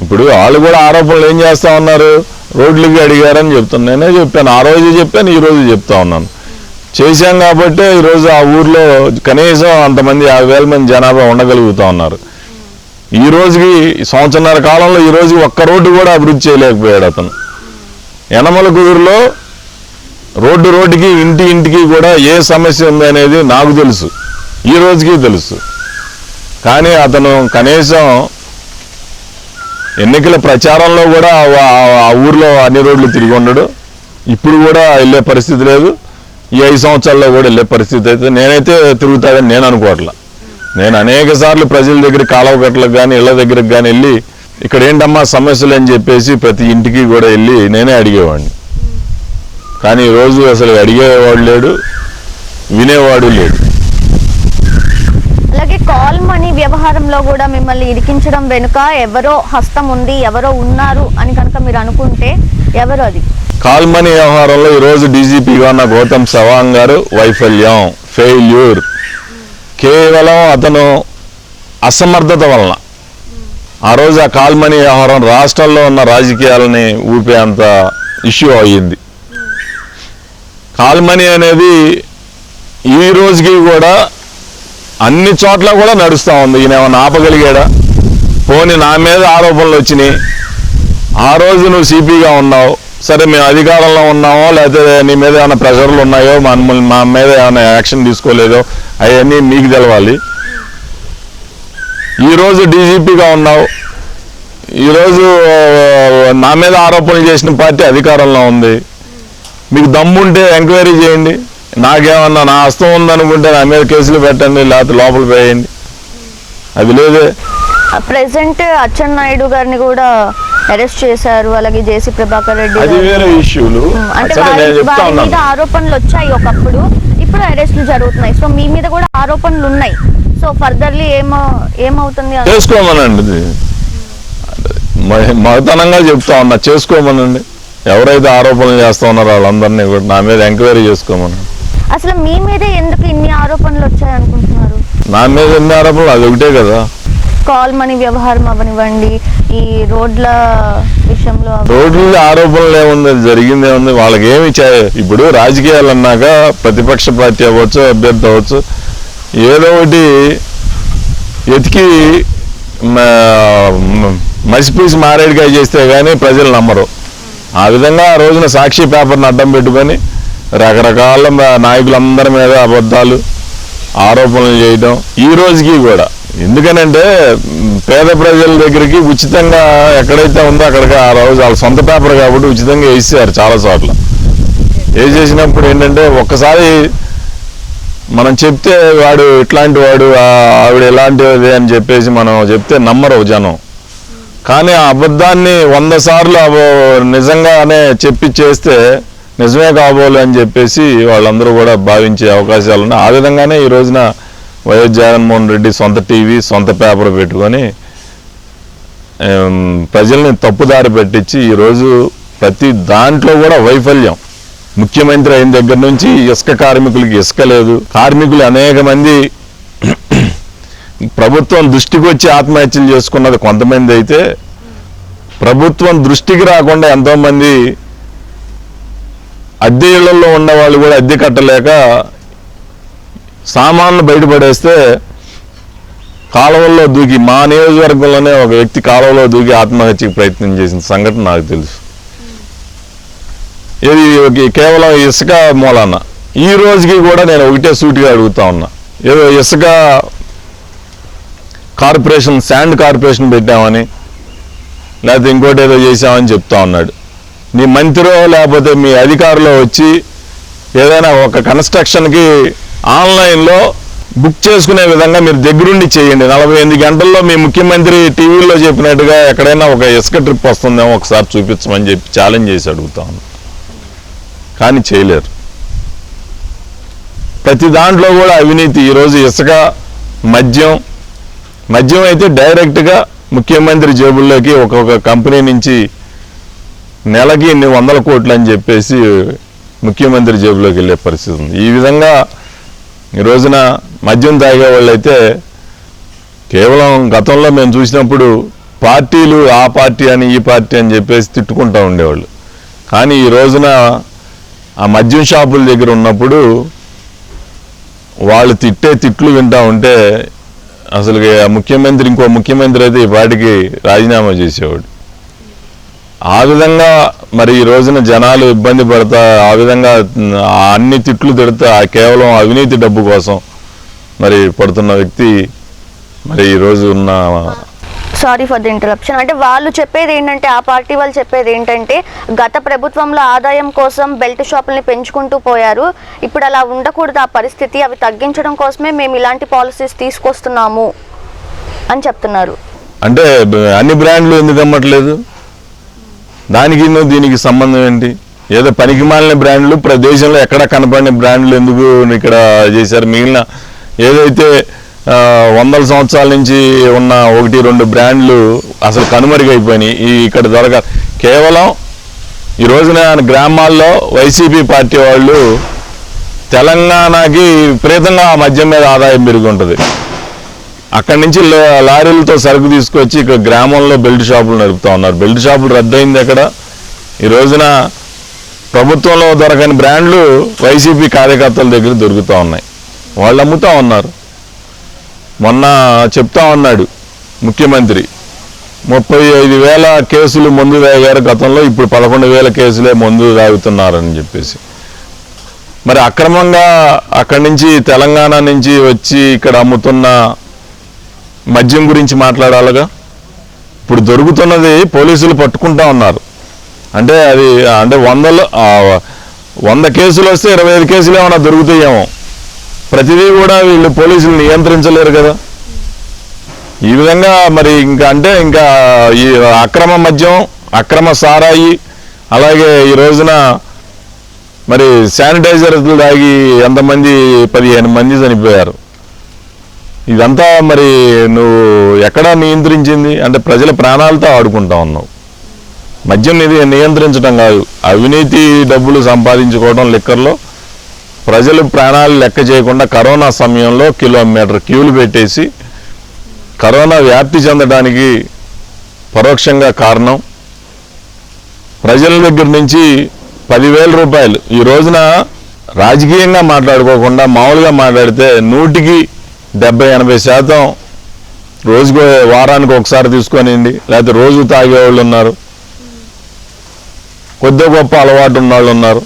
ఇప్పుడు వాళ్ళు కూడా ఆరోపణలు ఏం చేస్తా ఉన్నారు, రోడ్లకి అడిగారని చెప్తాను. నేనే చెప్పాను, ఆ రోజు చెప్పాను, ఈ రోజు చెప్తా ఉన్నాను. చేశాం కాబట్టి ఈరోజు ఆ ఊర్లో కనీసం అంతమంది 50,000 మంది జనాభా ఉండగలుగుతా ఉన్నారు. ఈ రోజుకి సంవత్సరన్నర కాలంలో ఈ రోజు ఒక్క రోడ్డు కూడా అభివృద్ధి చేయలేకపోయాడు అతను. యనమల కుదురులో రోడ్డుకి ఇంటికి కూడా ఏ సమస్య ఉంది అనేది నాకు తెలుసు, ఈ రోజుకి తెలుసు. కానీ అతను కనీసం ఎన్నికల ప్రచారంలో కూడా ఆ ఊర్లో అన్ని రోడ్లు తిరిగి ఉండడు. ఇప్పుడు కూడా వెళ్ళే పరిస్థితి లేదు, ఈ 5 సంవత్సరాల్లో కూడా వెళ్ళే పరిస్థితి అయితే నేనైతే తిరుగుతాడని నేను అనుకోవట్లా. నేను అనేక సార్లు ప్రజల దగ్గర కాలువ గట్లకు కానీ ఇళ్ల దగ్గరికి కానీ వెళ్ళి ఇక్కడ ఏంటమ్మా సమస్యలు అని చెప్పేసి ప్రతి ఇంటికి కూడా వెళ్ళి నేనే అడిగేవాడిని. కానీ ఈరోజు అసలు అడిగేవాడు లేడు, వినేవాడు లేడు. అలాగే కాల్ మనీ వ్యవహారంలో కూడా మిమ్మల్ని ఇరికించడం వెనుక ఎవరో హస్తం ఉంది, ఎవరో ఉన్నారు అని కనుక మీరు అనుకుంటే ఎవరు అది? కాల్ మనీ వ్యవహారంలో ఈరోజు డీజీపీగా ఉన్న గౌతమ్ సవాంగ్ గారు వైఫల్యం, ఫెయిల్యూర్, కేవలం అతను అసమర్థత వలన ఆ రోజు ఆ కాల్ మనీ వ్యవహారం రాష్ట్రంలో ఉన్న రాజకీయాలని ఊపేంత ఇష్యూ అయ్యింది. కాల్ మనీ అనేది ఈ రోజుకి కూడా అన్ని చోట్ల కూడా నడుస్తూ ఉంది. ఈయన ఏమన్నా ఆపగలిగాడా? పోనీ నా మీద ఆరోపణలు వచ్చినాయి, ఆ రోజు నువ్వు సిపిగా ఉన్నావు, సరే మేము అధికారంలో ఉన్నామో లేకపోతే నీ మీద ఏమైనా ప్రెషర్లు ఉన్నాయో, మా మీద ఏమైనా యాక్షన్ తీసుకోలేదో అవన్నీ మీకు తెలవాలి. ఈరోజు డీజీపీగా ఉన్నావు, ఈరోజు నా మీద ఆరోపణలు చేసిన పార్టీ అధికారంలో ఉంది, మీకు దమ్ముంటే ఎంక్వైరీ చేయండి, నాకేమన్నా నా హస్తం ఉందనుకుంటే నా మీద కేసులు పెట్టండి, లేకపోతే లోపల వేయండి. అది లేదే. ప్రెసెంట్ అచ్చెన్నాయుడు గారిని కూడా అరెస్ట్ చేశారు, అలాగే జేసీ ప్రభాకర్ రెడ్డి, అది వేరే ఇష్యూలు. అంటే వారి మీద ఆరోపణలు వచ్చాయి ఒకప్పుడు, ఇప్పుడు అరెస్టులు జరుగుతున్నాయి. సో మీ మీద కూడా ఆరోపణలు ఉన్నాయి. సో ఫర్దర్లీ ఏమవుతుంది చేసుకోమనండి, మగతనంగా చెప్తా ఉన్నా, చేసుకోమనండి. ఎవరైతే ఆరోపణలు చేస్తా ఉన్నారో వాళ్ళందరినీ కూడా నా మీద ఎంక్వైరీ చేసుకోమనండి. అసలు మీ మీద ఎందుకు ఇన్ని ఆరోపణలు వచ్చాయి అనుకుంటున్నారు? నా మీద ఎన్ని ఆరోపణలు? అది ఒకటే కదా. కాల్ మనీ వ్యవహారం అవనివ్వండి, ఈ రోడ్ల విషయంలో రోడ్ల ఆరోపణలు ఏముంది, జరిగింది ఏముంది, వాళ్ళకి ఏమి ఇప్పుడు రాజకీయాలు అన్నాక ప్రతిపక్ష పార్టీ అవ్వచ్చు, అభ్యర్థి అవ్వచ్చు, ఏదో ఒకటి ఎతికి మసిపూసి మారేడుకాయ చేస్తే కానీ ప్రజలు నమ్మరు. ఆ విధంగా ఆ రోజున సాక్షి పేపర్ని అడ్డం పెట్టుకొని రకరకాల నాయకులందరి మీద అబద్ధాలు ఆరోపణలు చేయడం ఈ రోజుకి కూడా. ఎందుకనంటే పేద ప్రజల దగ్గరికి ఉచితంగా ఎక్కడైతే ఉందో అక్కడికి ఆ రోజు వాళ్ళ సొంత పేపర్ కాబట్టి ఉచితంగా వేసారు చాలా చోట్ల. వేసేసినప్పుడు ఏంటంటే ఒక్కసారి మనం చెప్తే వాడు ఇట్లాంటి వాడు, ఆవిడ ఎలాంటిది అని చెప్పేసి మనం చెప్తే నమ్మరు జనం. కానీ ఆ అబద్ధాన్ని 100 సార్లు నిజంగానే చెప్పి చేస్తే నిజమే కాబోలు అని చెప్పేసి వాళ్ళందరూ కూడా భావించే అవకాశాలు ఉన్నాయి. ఆ విధంగానే ఈ రోజున వైఎస్ జగన్మోహన్ రెడ్డి సొంత టీవీ, సొంత పేపర్ పెట్టుకొని ప్రజల్ని తప్పుదారి పెట్టించి ఈరోజు ప్రతి దాంట్లో కూడా వైఫల్యం. ముఖ్యమంత్రి అయిన దగ్గర నుంచి ఇసుక కార్మికులకి ఇసుక లేదు. కార్మికులు అనేక మంది ప్రభుత్వం దృష్టికి వచ్చి ఆత్మహత్యలు చేసుకున్నది కొంతమంది అయితే, ప్రభుత్వం దృష్టికి రాకుండా ఎంతోమంది అద్దె ఇళ్లలో ఉన్న వాళ్ళు కూడా అద్దె కట్టలేక సామాన్లు బయటపడేస్తే కాలువల్లో దూకి, మా నియోజకవర్గంలోనే ఒక వ్యక్తి కాలువలో దూకి ఆత్మహత్యకి ప్రయత్నం చేసిన సంఘటన నాకు తెలుసు. ఇది కేవలం ఇసుక మూలాన. ఈ రోజుకి కూడా నేను ఒకటే సూటిగా అడుగుతా ఉన్నా, ఏదో ఇసుక కార్పొరేషన్, శాండ్ కార్పొరేషన్ పెట్టామని లేకపోతే ఇంకోటి ఏదో చేసామని చెప్తా ఉన్నాడు. నీ మంత్రో లేకపోతే మీ అధికారులు వచ్చి ఏదైనా ఒక కన్స్ట్రక్షన్కి ఆన్లైన్లో బుక్ చేసుకునే విధంగా మీరు దగ్గరుండి చేయండి. 48 గంటల్లో మీ ముఖ్యమంత్రి టీవీలో చెప్పినట్టుగా ఎక్కడైనా ఒక ఇసుక ట్రిప్ వస్తుందేమో ఒకసారి చూపించమని చెప్పి ఛాలెంజ్ చేసి అడుగుతా ఉన్నాను. కానీ చేయలేరు. ప్రతి దాంట్లో కూడా అవినీతి. ఈరోజు ఇసుక, మద్యం అయితే డైరెక్ట్గా ముఖ్యమంత్రి జేబుల్లోకి ఒక్కొక్క కంపెనీ నుంచి నెలకి ఇన్ని 100 కోట్లు అని చెప్పేసి ముఖ్యమంత్రి జేబులోకి వెళ్ళే పరిస్థితి ఉంది. ఈ విధంగా ఈ రోజున మద్యం తాగే వాళ్ళైతే కేవలం గతంలో మేము చూసినప్పుడు పార్టీలు ఆ పార్టీ అని ఈ పార్టీ అని చెప్పేసి తిట్టుకుంటూ ఉండేవాళ్ళు. కానీ ఈ రోజున ఆ మద్యం షాపుల దగ్గర ఉన్నప్పుడు వాళ్ళు తిట్టే తిట్లు వింటూ ఉంటే అసలు ముఖ్యమంత్రి, ఇంకో ముఖ్యమంత్రి అయితే ఈ పార్టీకి రాజీనామా చేసేవాడు. ఆ విధంగా మరి ఈ రోజున జనాలు ఇబ్బంది పడతా, ఆ విధంగా అన్ని తిట్లు తిడతా కేవలం అవినీతి డబ్బు కోసం మరి పడుతున్న వ్యక్తి మరి ఈరోజు ఉన్న. Sorry for the interruption. అంటే వాళ్ళు చెప్పేది ఏంటంటే, ఆ పార్టీ వాళ్ళు చెప్పేది ఏంటంటే, గత ప్రభుత్వంలో ఆదాయం కోసం బెల్ట్ షాపుల్ని పెంచుకుంటూ పోయారు, ఇప్పుడు అలా ఉండకూడదు ఆ పరిస్థితి, అవి తగ్గించడం కోసమే మేము ఇలాంటి పాలసీస్ తీసుకొస్తున్నాము అని చెప్తున్నారు. అంటే అన్ని బ్రాండ్లు ఎందుకు అమ్మట్లేదు? దానికి దీనికి సంబంధం ఏంటి? ఏదో పనికిమాలిన బ్రాండ్లు దేశంలో ఎక్కడ కనపడిన బ్రాండ్లు ఎందుకు ఇక్కడ చేశారు? మిగిలిన ఏదైతే 100 సంవత్సరాల నుంచి ఉన్న 1-2 బ్రాండ్లు అసలు కనుమరుగైపోయినాయి. ఇక్కడ దొరక కేవలం ఈ రోజున గ్రామాల్లో వైసీపీ పార్టీ వాళ్ళు తెలంగాణకి విపరీతంగా ఆ మద్యం మీద ఆదాయం పెరిగి ఉంటుంది. అక్కడి నుంచి లారీలతో సరుకు తీసుకొచ్చి ఇక్కడ గ్రామంలో బెల్ట్ షాపులు నడుపుతూ ఉన్నారు. బెల్ట్ షాపులు రద్దయింది ఎక్కడ? ఈ రోజున ప్రభుత్వంలో దొరకని బ్రాండ్లు వైసీపీ కార్యకర్తల దగ్గర దొరుకుతూ ఉన్నాయి, వాళ్ళు అమ్ముతూ ఉన్నారు. మొన్న చెప్తా ఉన్నాడు ముఖ్యమంత్రి, 35,000 కేసులు మందు తాగారు గతంలో, ఇప్పుడు 11,000 కేసులే మందు తాగుతున్నారని చెప్పేసి. మరి అక్రమంగా అక్కడి నుంచి తెలంగాణ నుంచి వచ్చి ఇక్కడ అమ్ముతున్న మద్యం గురించి మాట్లాడాలిగా. ఇప్పుడు దొరుకుతున్నది పోలీసులు పట్టుకుంటా ఉన్నారు. అంటే అది 100 కేసులు వస్తే 25 కేసులు ఏమైనా దొరుకుతాయేమో. ప్రతిదీ కూడా వీళ్ళు పోలీసులు నియంత్రించలేరు కదా. ఈ విధంగా మరి ఇంకా ఈ అక్రమ మద్యం, అక్రమ సారాయి, అలాగే ఈ రోజున మరి శానిటైజర్లు తాగి ఎంతమంది 15 మంది చనిపోయారు. ఇదంతా మరి నువ్వు ఎక్కడా నియంత్రించింది? అంటే ప్రజల ప్రాణాలతో ఆడుకుంటా ఉన్నావు. మద్యం నియంత్రించడం కాదు, అవినీతి డబ్బులు సంపాదించుకోవడం లిక్కర్లో. ప్రజలు ప్రాణాలు లెక్క చేయకుండా కరోనా సమయంలో కిలోమీటర్ క్యూలు పెట్టేసి కరోనా వ్యాప్తి చెందడానికి పరోక్షంగా కారణం. ప్రజల దగ్గర నుంచి 10,000 రూపాయలు ఈ రోజున రాజకీయంగా మాట్లాడుకోకుండా మామూలుగా మాట్లాడితే 100-80% రోజుకు వారానికి ఒకసారి తీసుకొనిండి, లేకపోతే రోజు తాగేవాళ్ళు ఉన్నారు, కొద్ది గొప్ప అలవాటు ఉన్నవాళ్ళు ఉన్నారు.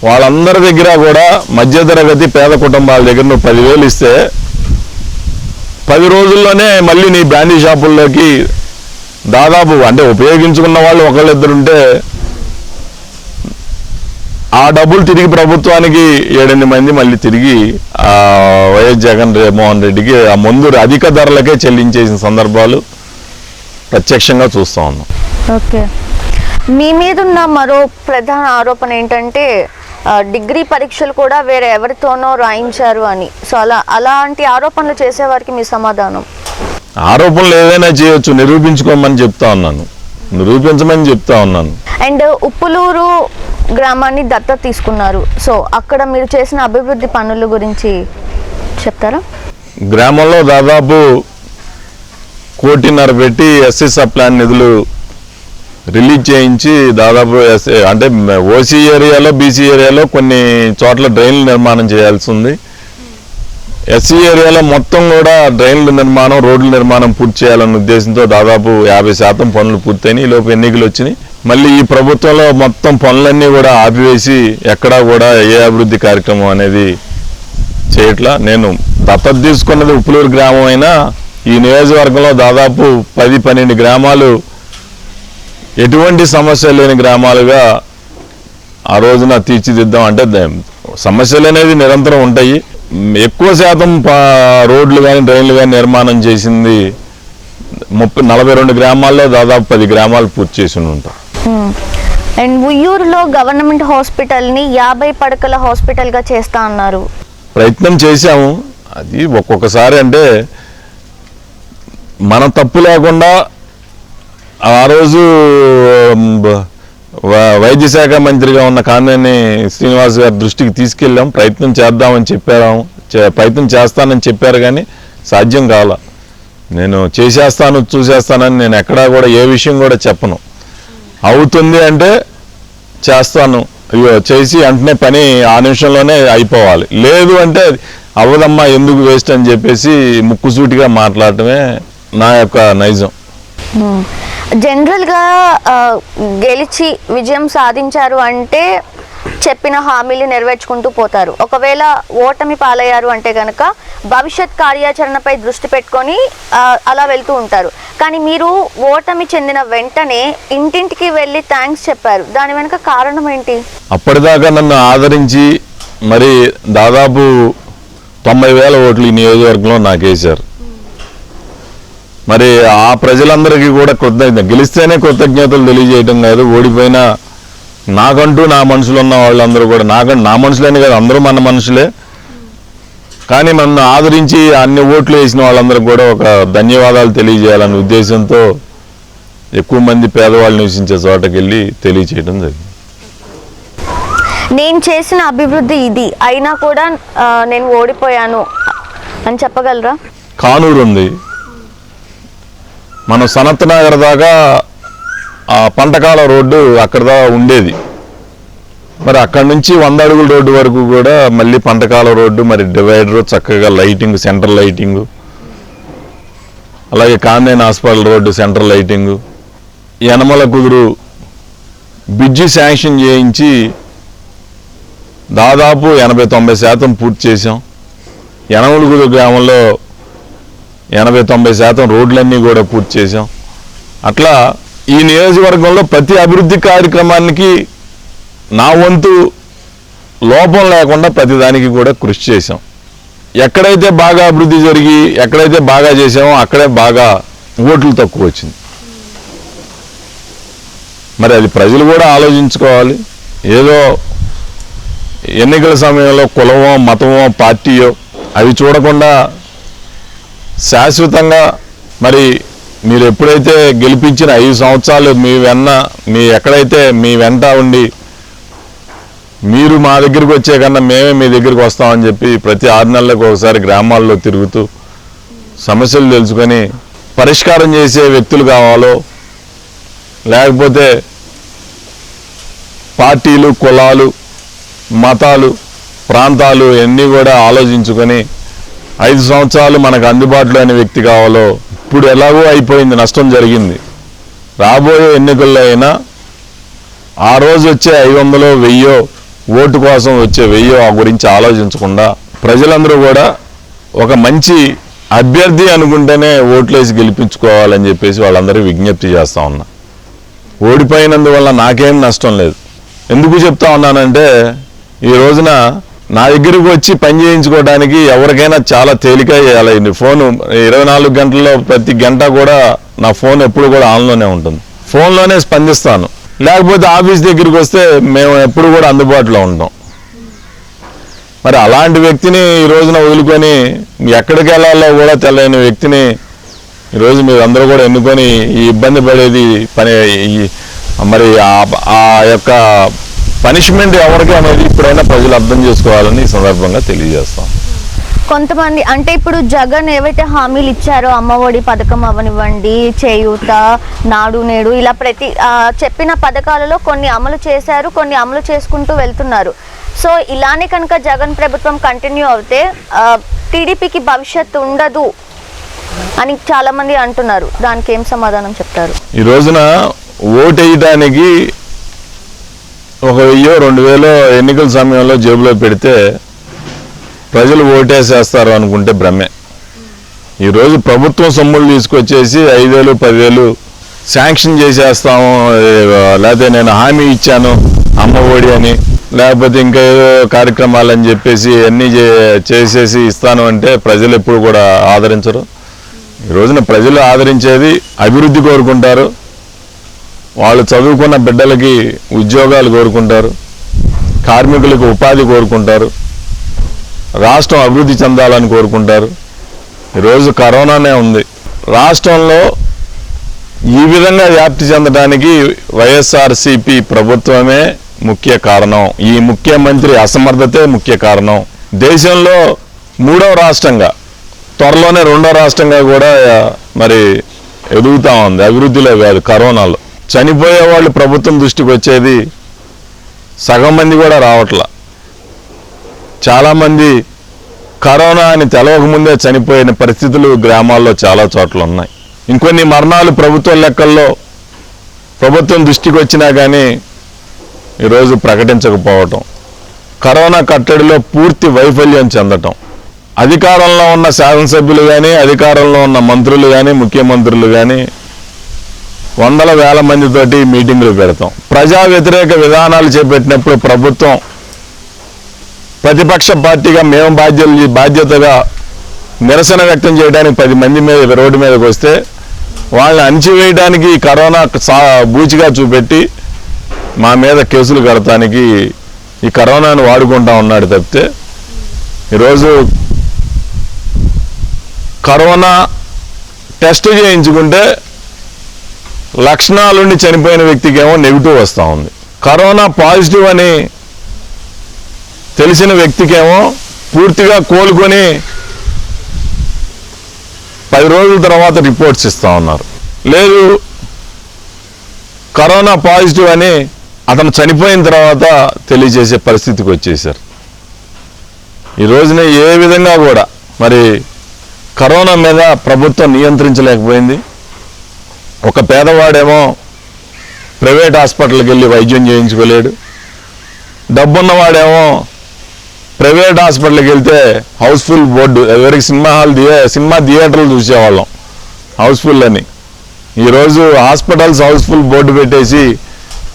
వాళ్ళందరి దగ్గర కూడా మధ్యతరగతి పేద కుటుంబాల దగ్గర నువ్వు 10,000 ఇస్తే 10 రోజుల్లోనే మళ్ళీ నీ బ్రాండీ షాపుల్లోకి దాదాపు అంటే ఉపయోగించుకున్న వాళ్ళు ఒకళ్ళిద్దరుంటే ఆ డబ్బులు తిరిగి ప్రభుత్వానికి 7-8 మంది మళ్ళీ తిరిగి వైఎస్ జగన్మోహన్ రెడ్డికి ఆ మందు అధిక ధరలకే చెల్లించేసిన సందర్భాలు ప్రత్యక్షంగా చూస్తూ ఉన్నాం. ఓకే, మీ మీద ఉన్న మరో ప్రధాన ఆరోపణ ఏంటంటే డిగ్రీ పరీక్షలు కూడా వేరే ఎవరితోనో రాయించారు అని. సో అలాంటి ఆరోపణలు చేసేవారికి మీ సమాధానం? ఆరోపణలు ఏదైనా చేయొచ్చు, నిరూపించుకోమని చెప్తా ఉన్నాను, నిరూపించమని చెప్తా ఉన్నాను. అండ్ ఉప్పులూరు గ్రామాన్ని దత్తత తీసుకున్నారు. సో అక్కడ మీరు చేసిన అభివృద్ధి పనుల గురించి చెప్తారా? గ్రామంలో దాదాపు 1.5 కోటి పెట్టి ఎస్సీ సబ్ ప్లాన్ నిధులు రిలీజ్ చేయించి దాదాపు అంటే ఓసీ ఏరియాలో బీసీ ఏరియాలో కొన్ని చోట్ల డ్రైన్లు నిర్మాణం చేయాల్సి ఉంది. ఎస్సీ ఏరియాలో మొత్తం కూడా డ్రైన్ల నిర్మాణం, రోడ్ల నిర్మాణం పూర్తి చేయాలన్న ఉద్దేశంతో దాదాపు 50% పనులు పూర్తయినాయి. ఈ లోపు ఎన్నికలు వచ్చినాయి. మళ్ళీ ఈ ప్రభుత్వంలో మొత్తం పనులన్నీ కూడా ఆపివేసి ఎక్కడా కూడా ఏ అభివృద్ధి కార్యక్రమం అనేది చేయట్లా. నేను దత్తత తీసుకున్నది ఉప్పులూరు గ్రామం అయినా ఈ నియోజకవర్గంలో దాదాపు 10-12 గ్రామాలు ఎటువంటి సమస్య లేని గ్రామాలుగా ఆ రోజున తీర్చిదిద్దాం. అంటే సమస్యలు అనేది నిరంతరం ఉంటాయి. ఎక్కువ శాతం రోడ్లు కానీ డ్రైన్లు కానీ నిర్మాణం చేసింది 42 గ్రామాల్లో దాదాపు 10 గ్రామాలు పూర్తి చేసి ఉంటాం. అండ్ ఉయ్యూరులో గవర్నమెంట్ హాస్పిటల్ని 50 పడకల హాస్పిటల్గా చేస్తా అన్నారు. ప్రయత్నం చేశాము. అది ఒక్కొక్కసారి అంటే మన తప్పు లేకుండా ఆ రోజు వైద్య శాఖ మంత్రిగా ఉన్న కామినేని శ్రీనివాస్ గారి దృష్టికి తీసుకెళ్ళాం. ప్రయత్నం చేద్దామని చెప్పారు, ప్రయత్నం చేస్తానని చెప్పారు, కానీ సాధ్యం కావాల. నేను చేసేస్తాను చూసేస్తానని నేను ఎక్కడా కూడా ఏ విషయం కూడా చెప్పను. అవుతుంది అంటే చేస్తాను, అయ్యో చేసి వెంటనే పని ఆ నిమిషంలోనే అయిపోవాలి. లేదు అంటే అవ్వదమ్మా ఎందుకు వేస్ట్ అని చెప్పేసి ముక్కుసూటిగా మాట్లాడటమే నా యొక్క నైజం. జనరల్గా గెలిచి విజయం సాధించారు అంటే చెప్పిన హామీలు నెరవేర్చుకుంటూ పోతారు. ఒకవేళ ఓటమి పాలయ్యారు అంటే కనుక భవిష్యత్ కార్యాచరణపై దృష్టి పెట్టుకొని అలా వెళ్తూ ఉంటారు. కానీ మీరు ఓటమి చెందిన వెంటనే ఇంటింటికి వెళ్ళి థ్యాంక్స్ చెప్పారు. దాని వెనుక కారణం ఏంటి? అప్పటిదాకా నన్ను ఆదరించి మరి దాదాపు 90,000 ఓట్లు ఈ నియోజకవర్గంలో నాకేశారు. మరి ఆ ప్రజలందరికీ కూడా గెలిస్తేనే కృతజ్ఞతలు తెలియజేయటం కాదు, ఓడిపోయినా నాకంటూ నా మనుషులు ఉన్న వాళ్ళందరూ కూడా నా మనుషులేని కాదు, అందరూ మన మనుషులే. కానీ నన్ను ఆదరించి అన్ని ఓట్లు వేసిన వాళ్ళందరూ కూడా ఒక ధన్యవాదాలు తెలియజేయాలనే ఉద్దేశంతో ఎక్కువ మంది పేదవాళ్ళు నివసించే చోటకి వెళ్ళి తెలియచేయడం జరిగింది. నేను చేసిన అభివృద్ధి ఇది అయినా కూడా నేను ఓడిపోయాను అని చెప్పగలరా? కానూరు ఉంది, మనం సనత్ నగర్ దాకా ఆ పంటకాల రోడ్డు అక్కడ దాకా ఉండేది. మరి అక్కడి నుంచి 100 అడుగుల రోడ్డు వరకు కూడా మళ్ళీ పంటకాల రోడ్డు, మరి డివైడరు, చక్కగా లైటింగ్, సెంట్రల్ లైటింగు, అలాగే Kamineni hospital road central lighting, Yanamala కుదురు బ్రిడ్జి శాంక్షన్ చేయించి దాదాపు 80-90% పూర్తి చేసాం. యనమల కుదురు గ్రామంలో 80-90% రోడ్లన్నీ కూడా పూర్తి చేసాం. అట్లా ఈ నియోజకవర్గంలో ప్రతి అభివృద్ధి కార్యక్రమానికి నా వంతు లోపం లేకుండా ప్రతిదానికి కూడా కృషి చేశాం. ఎక్కడైతే బాగా అభివృద్ధి జరిగి ఎక్కడైతే బాగా చేసామో అక్కడే బాగా ఓట్లు తక్కువ వచ్చింది. మరి అది ప్రజలు కూడా ఆలోచించుకోవాలి. ఏదో ఎన్నికల సమయంలో కులమో మతమో పార్టీయో అవి చూడకుండా శాశ్వతంగా మరి మీరు ఎప్పుడైతే గెలిపించిన 5 సంవత్సరాలు ఎక్కడైతే మీ వెంట ఉండి మీరు మా దగ్గరికి వచ్చే కన్నా మేమే మీ దగ్గరికి వస్తామని చెప్పి ప్రతి 6 నెలలకు ఒకసారి గ్రామాల్లో తిరుగుతూ సమస్యలు తెలుసుకొని పరిష్కారం చేసే వ్యక్తులు కావాలో, లేకపోతే పార్టీలు, కులాలు, మతాలు, ప్రాంతాలు అన్నీ కూడా ఆలోచించుకొని 5 సంవత్సరాలు మనకు అందుబాటులో అనే వ్యక్తి కావాలో. ఇప్పుడు ఎలాగో అయిపోయింది, నష్టం జరిగింది. రాబోయే ఎన్నికల్లో అయినా ఆ రోజు వచ్చే 500, 1000 ఓటు కోసం వచ్చే 1000 ఆ గురించి ఆలోచించకుండా ప్రజలందరూ కూడా ఒక మంచి అభ్యర్థి అనుకుంటేనే ఓట్లేసి గెలిపించుకోవాలని చెప్పేసి వాళ్ళందరూ విజ్ఞప్తి చేస్తూ ఉన్నా. ఓడిపోయినందువల్ల నాకేం నష్టం లేదు. ఎందుకు చెప్తా ఉన్నానంటే, ఈ రోజున నా దగ్గరకు వచ్చి పని చేయించుకోవడానికి ఎవరికైనా చాలా తేలిక చేయాలి. ఫోను 24 గంటల్లో ప్రతి గంట కూడా నా ఫోన్ ఎప్పుడు కూడా ఆన్లోనే ఉంటుంది. ఫోన్లోనే స్పందిస్తాను. లేకపోతే ఆఫీస్ దగ్గరికి వస్తే మేము ఎప్పుడు కూడా అందుబాటులో ఉంటాం. మరి అలాంటి వ్యక్తిని ఈ రోజున వదులుకొని ఎక్కడికి వెళ్ళాలో కూడా తెలియని వ్యక్తిని ఈరోజు మీరు అందరూ కూడా ఎన్నుకొని ఈ ఇబ్బంది పడేది పని, మరి ఆ యొక్క పనిష్మెంట్ ఎవరికి అనేది ఇప్పుడైనా ప్రజలు అర్థం చేసుకోవాలని ఈ సందర్భంగా తెలియజేస్తాం. కొంతమంది అంటే ఇప్పుడు జగన్ ఏవైతే హామీలు ఇచ్చారో, అమ్మఒడి పథకం అవనివ్వండి, చేయూత, నాడు నేడు, ఇలా ప్రతి చెప్పిన పథకాలలో కొన్ని అమలు చేశారు, కొన్ని అమలు చేసుకుంటూ వెళ్తున్నారు. సో ఇలానే కనుక జగన్ ప్రభుత్వం కంటిన్యూ అవుతే టీడీపీకి భవిష్యత్తు ఉండదు అని చాలా మంది అంటున్నారు. దానికి ఏం సమాధానం చెప్తారు? ఈ రోజున ఓటు వేయడానికి 1000, 2000 ఎన్నికల సమయంలో జేబులో పెడితే ప్రజలు ఓటేసేస్తారు అనుకుంటే భ్రమే. ఈరోజు ప్రభుత్వం సొమ్ములు తీసుకొచ్చేసి 5000, 10,000 శాంక్షన్ చేసేస్తాము, లేకపోతే నేను హామీ ఇచ్చాను అమ్మ ఒడి అని, లేకపోతే ఇంకా ఏదో కార్యక్రమాలు అని చెప్పేసి అన్నీ చేసేసి ఇస్తాను అంటే ప్రజలు ఎప్పుడు కూడా ఆదరించరు. ఈ రోజున ప్రజలు ఆదరించేది అభివృద్ధి కోరుకుంటారు, వాళ్ళు చదువుకున్న బిడ్డలకి ఉద్యోగాలు కోరుకుంటారు, కార్మికులకు ఉపాధి కోరుకుంటారు, రాష్ట్రం అభివృద్ధి చెందాలని కోరుకుంటారు. ఈరోజు కరోనానే ఉంది రాష్ట్రంలో. ఈ విధంగా వ్యాప్తి చెందడానికి వైఎస్ఆర్సీపీ ప్రభుత్వమే ముఖ్య కారణం. ఈ ముఖ్యమంత్రి అసమర్థతే ముఖ్య కారణం. దేశంలో 3వ రాష్ట్రంగా, త్వరలోనే 2వ రాష్ట్రంగా కూడా మరి ఎదుగుతూ ఉంది, అభివృద్ధిలో కాదు కరోనాలో. చనిపోయే వాళ్ళు ప్రభుత్వం దృష్టికి వచ్చేది సగం మంది కూడా రావట్లా. చాలామంది కరోనా అని తెలవకముందే చనిపోయిన పరిస్థితులు గ్రామాల్లో చాలా చోట్ల ఉన్నాయి. ఇంకొన్ని మరణాలు ప్రభుత్వ లెక్కల్లో ప్రభుత్వం దృష్టికి వచ్చినా కానీ ఈరోజు ప్రకటించకపోవటం, కరోనా కట్టడిలో పూర్తి వైఫల్యం చెందటం, అధికారంలో ఉన్న శాసనసభ్యులు కానీ, అధికారంలో ఉన్న మంత్రులు కానీ, ముఖ్యమంత్రులు కానీ 100,000 మందితోటి మీటింగులు పెడతాం. ప్రజా వ్యతిరేక విధానాలు చేపట్టినప్పుడు ప్రభుత్వం ప్రతిపక్ష పార్టీగా మేము బాధ్యతగా నిరసన వ్యక్తం చేయడానికి 10 మంది మీద రోడ్డు మీదకి వస్తే వాళ్ళని అణిచివేయడానికి కరోనా బూచిగా చూపెట్టి మా మీద కేసులు కడటానికి ఈ కరోనాను వాడుకుంటా ఉన్నాడు తప్పితే, ఈరోజు కరోనా టెస్ట్ చేయించుకుంటే లక్షణాలుండి చనిపోయిన వ్యక్తికి ఏమో నెగిటివ్ వస్తూ ఉంది. కరోనా పాజిటివ్ అని తెలిసిన వ్యక్తికేమో పూర్తిగా కోలుకొని 10 రోజుల తర్వాత రిపోర్ట్స్ ఇస్తూ ఉన్నారు. లేదు, కరోనా పాజిటివ్ అని అతను చనిపోయిన తర్వాత తెలియజేసే పరిస్థితికి వచ్చేసారు. ఈ రోజున ఏ విధంగా కూడా మరి కరోనా మీద ప్రభుత్వం నియంత్రించలేకపోయింది. ఒక పేదవాడేమో ప్రైవేట్ హాస్పిటల్కి వెళ్ళి వైద్యం చేయించుకోలేడు, డబ్బున్నవాడేమో ప్రైవేట్ హాస్పిటల్కి వెళ్తే హౌస్ఫుల్ బోర్డు, ఎవరికి సినిమా థియేటర్లు చూసేవాళ్ళం హౌస్ఫుల్ అని. ఈరోజు హాస్పిటల్స్ హౌస్ఫుల్ బోర్డు పెట్టేసి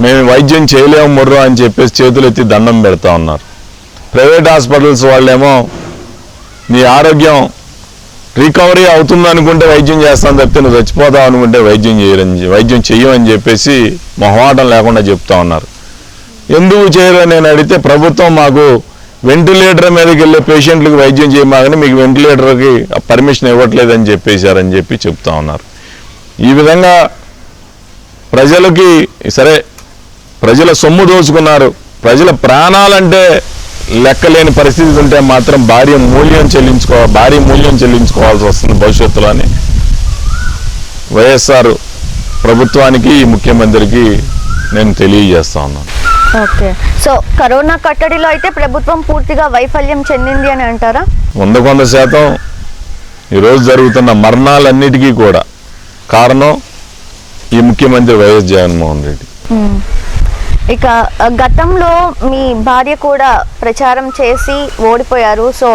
మేము వైద్యం చేయలేము మొర్రో అని చెప్పేసి చేతులు ఎత్తి దండం పెడతా ఉన్నారు. ప్రైవేట్ హాస్పిటల్స్ వాళ్ళేమో నీ ఆరోగ్యం రికవరీ అవుతుంది అనుకుంటే వైద్యం చేస్తాను తప్పితే నువ్వు చచ్చిపోతావు అనుకుంటే వైద్యం చెయ్యమని చెప్పేసి మొహమాటం లేకుండా చెప్తా ఉన్నారు. ఎందుకు చేయరు నేను అడిగితే, ప్రభుత్వం మాకు వెంటిలేటర్ మీదకి వెళ్ళే పేషెంట్లకు వైద్యం చేయమాగని మీకు వెంటిలేటర్కి పర్మిషన్ ఇవ్వట్లేదని చెప్పేశారని చెప్పి చెప్తా ఉన్నారు. ఈ విధంగా ప్రజలకి సరే ప్రజల సొమ్ము దోచుకున్నారు, ప్రజల ప్రాణాలంటే లెక్కలేని పరిస్థితి ఉంటే మాత్రం భారీ మూల్యం చెల్లించుకోవాల్సి వస్తుంది భవిష్యత్తులో అని వైఎస్ఆర్ ప్రభుత్వానికి ఈ ముఖ్యమంత్రికి నేను తెలియజేస్తా ఉన్నాను. ఓకే, సో కరోనా కట్టడిలో అయితే ప్రభుత్వం పూర్తిగా వైఫల్యం చెందింది అని అంటారా? 100% ఈరోజు జరుగుతున్న మరణాలన్నిటికీ కూడా కారణం ఈ ముఖ్యమంత్రి వైఎస్ జగన్మోహన్ రెడ్డి. ఇక గతంలో మీ భార్య కూడా ప్రచారం చేసి ఓడిపోయారు, సో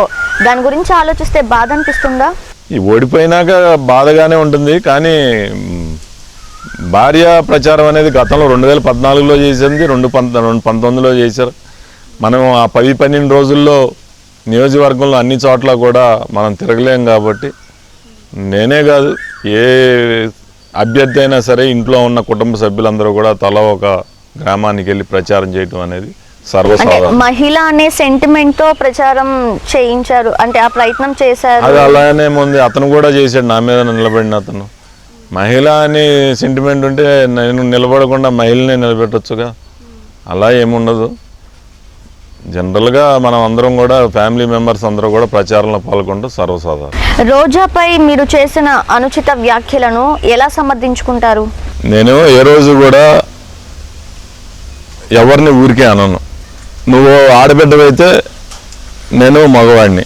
దాని గురించి ఆలోచిస్తే బాధ అనిపిస్తుందా? ఈ ఓడిపోయినాక బాధగానే ఉంటుంది, కానీ భార్య ప్రచారం అనేది గతంలో 2014లో చేసింది, 2019లో చేశారు. మనం ఆ 10-12 రోజుల్లో నియోజకవర్గంలో అన్ని చోట్ల కూడా మనం తిరగలేం కాబట్టి, నేనే కాదు ఏ అభ్యర్థి అయినా సరే ఇంట్లో ఉన్న కుటుంబ సభ్యులందరూ కూడా తల ఒక గ్రామానికి వెళ్ళి ప్రచారం చేయడం అనేది సర్వసాధారణం. మహిళ అనే సెంటిమెంట్ తో ప్రచారం చేయించారు, అంటే ఆ ప్రయత్నం చేశారు. అది అలానే ఉంది, అతను కూడా చేశాడు, నా మీద నిలబడిన అతను. మహిళ అనే సెంటిమెంట్ ఉంటే నేను నిలబడకుండా మహిళనే నిలబెట్టొచ్చుగా, అలా ఏముండదు. జనరల్గా మనం అందరం కూడా ఫ్యామిలీ మెంబర్స్ అందరూ కూడా ప్రచారంలో పాల్గొంటూ సర్వసాధారణం. రోజాపై మీరు చేసిన అనుచిత వ్యాఖ్యలను ఎలా సమర్థించుకుంటారు? నేను ఏ రోజు కూడా ఎవరిని ఊరికే అనను. నువ్వు ఆడబిడ్డవైతే నేను మగవాడిని,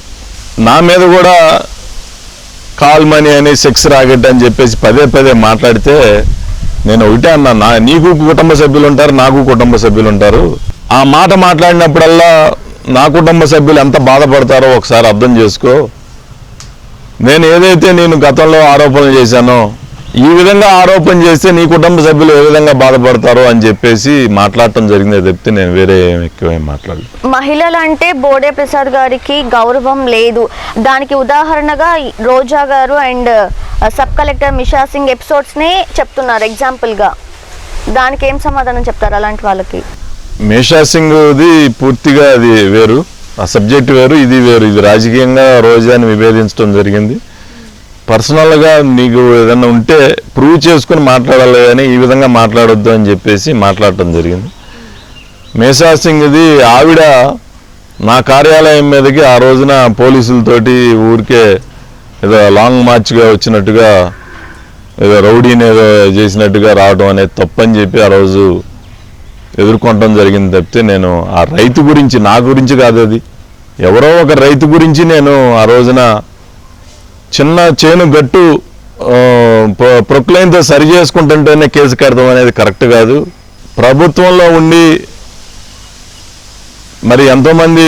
నా మీద కూడా కాల్ మనీ అని సెక్స్ రాకెట్ అని చెప్పేసి పదే మాట్లాడితే నేను ఒకటే అన్నా, నీకు కుటుంబ సభ్యులు ఉంటారు, నాకు కుటుంబ సభ్యులు ఉంటారు. ఆ మాట మాట్లాడినప్పుడల్లా నా కుటుంబ సభ్యులు ఎంత బాధపడతారో ఒకసారి అర్థం చేసుకో. నేను ఏదైతే నేను గతంలో ఆరోపణలు చేశానో ఈ విధంగా ఆరోపణ చేస్తే నీ కుటుంబ సభ్యులు ఏ విధంగా బాధపడతారో అని చెప్పేసి మాట్లాడటం జరిగిందే తప్పితే నేను వేరే ఎక్కువ మాట్లాడలేదు. మహిళలు అంటే బోడే ప్రసాద్ గారికి గౌరవం లేదు, దానికి ఉదాహరణగా రోజా గారు and sub collector Misha Singh episodes ని చెప్తున్నారు ఎగ్జాంపుల్ గా. దానికి ఏం సమాధానం చెప్తారు అలాంటి వాళ్ళకి? మిషా సింగ్ది పూర్తిగా అది వేరు, ఆ సబ్జెక్ట్ వేరు, ఇది వేరు. ఇది రాజకీయంగా రోజాని విభేదించడం జరిగింది. పర్సనల్గా నీకు ఏదన్నా ఉంటే ప్రూవ్ చేసుకుని మాట్లాడాలి కానీ ఈ విధంగా మాట్లాడొద్దు అని చెప్పేసి మాట్లాడటం జరిగింది. మిషా సింగ్ది ఆవిడ నా కార్యాలయం మీదకి ఆ రోజున పోలీసులతోటి ఊరికే ఏదో లాంగ్ మార్చ్గా వచ్చినట్టుగా ఏదో రౌడీని ఏదో చేసినట్టుగా రావడం అనేది తప్పని చెప్పి ఆ రోజు ఎదుర్కొనడం జరిగింది తప్పితే నేను ఆ రైతు గురించి, నా గురించి కాదు, అది ఎవరో ఒక రైతు గురించి నేను ఆ రోజున చిన్న చేను గట్టు ప్రొక్లైన్తో సరి చేసుకుంటుంటేనే కేసు కడతాం అనేది కరెక్ట్ కాదు. ప్రభుత్వంలో ఉండి మరి ఎంతోమంది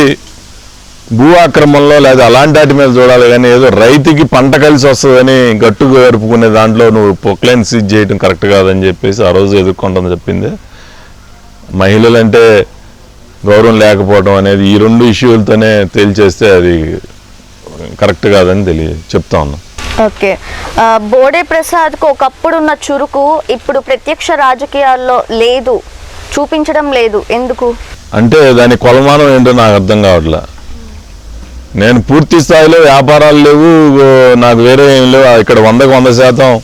భూ ఆక్రమణలో లేదా అలాంటి వాటి మీద చూడాలి కానీ ఏదో రైతుకి పంట కలిసి వస్తుందని గట్టు గడుపుకునే దాంట్లో నువ్వు ప్రొక్లైన్ సీజ్ చేయడం కరెక్ట్ కాదని చెప్పేసి ఆ రోజు ఎదుర్కొంటాం చెప్పింది. మహిళలంటే గౌరవం లేకపోవడం అనేది ఈ 2 ఇష్యూలతోనే తేల్చేస్తే అది కరెక్ట్ కాదని చెప్తా ఉన్నాం. ఓకే, బోడే ప్రసాద్కు ఒకప్పుడు ఉన్న చురుకు ఇప్పుడు ప్రత్యక్ష రాజకీయాల్లో లేదు, చూపించడం లేదు, ఎందుకు? అంటే దాని కొలమానం ఏంటో నాకు అర్థం కావట్లే. నేను పూర్తి స్థాయిలో వ్యాపారాలు లేవు, నాకు వేరే ఏం లేవు. ఇక్కడ 100%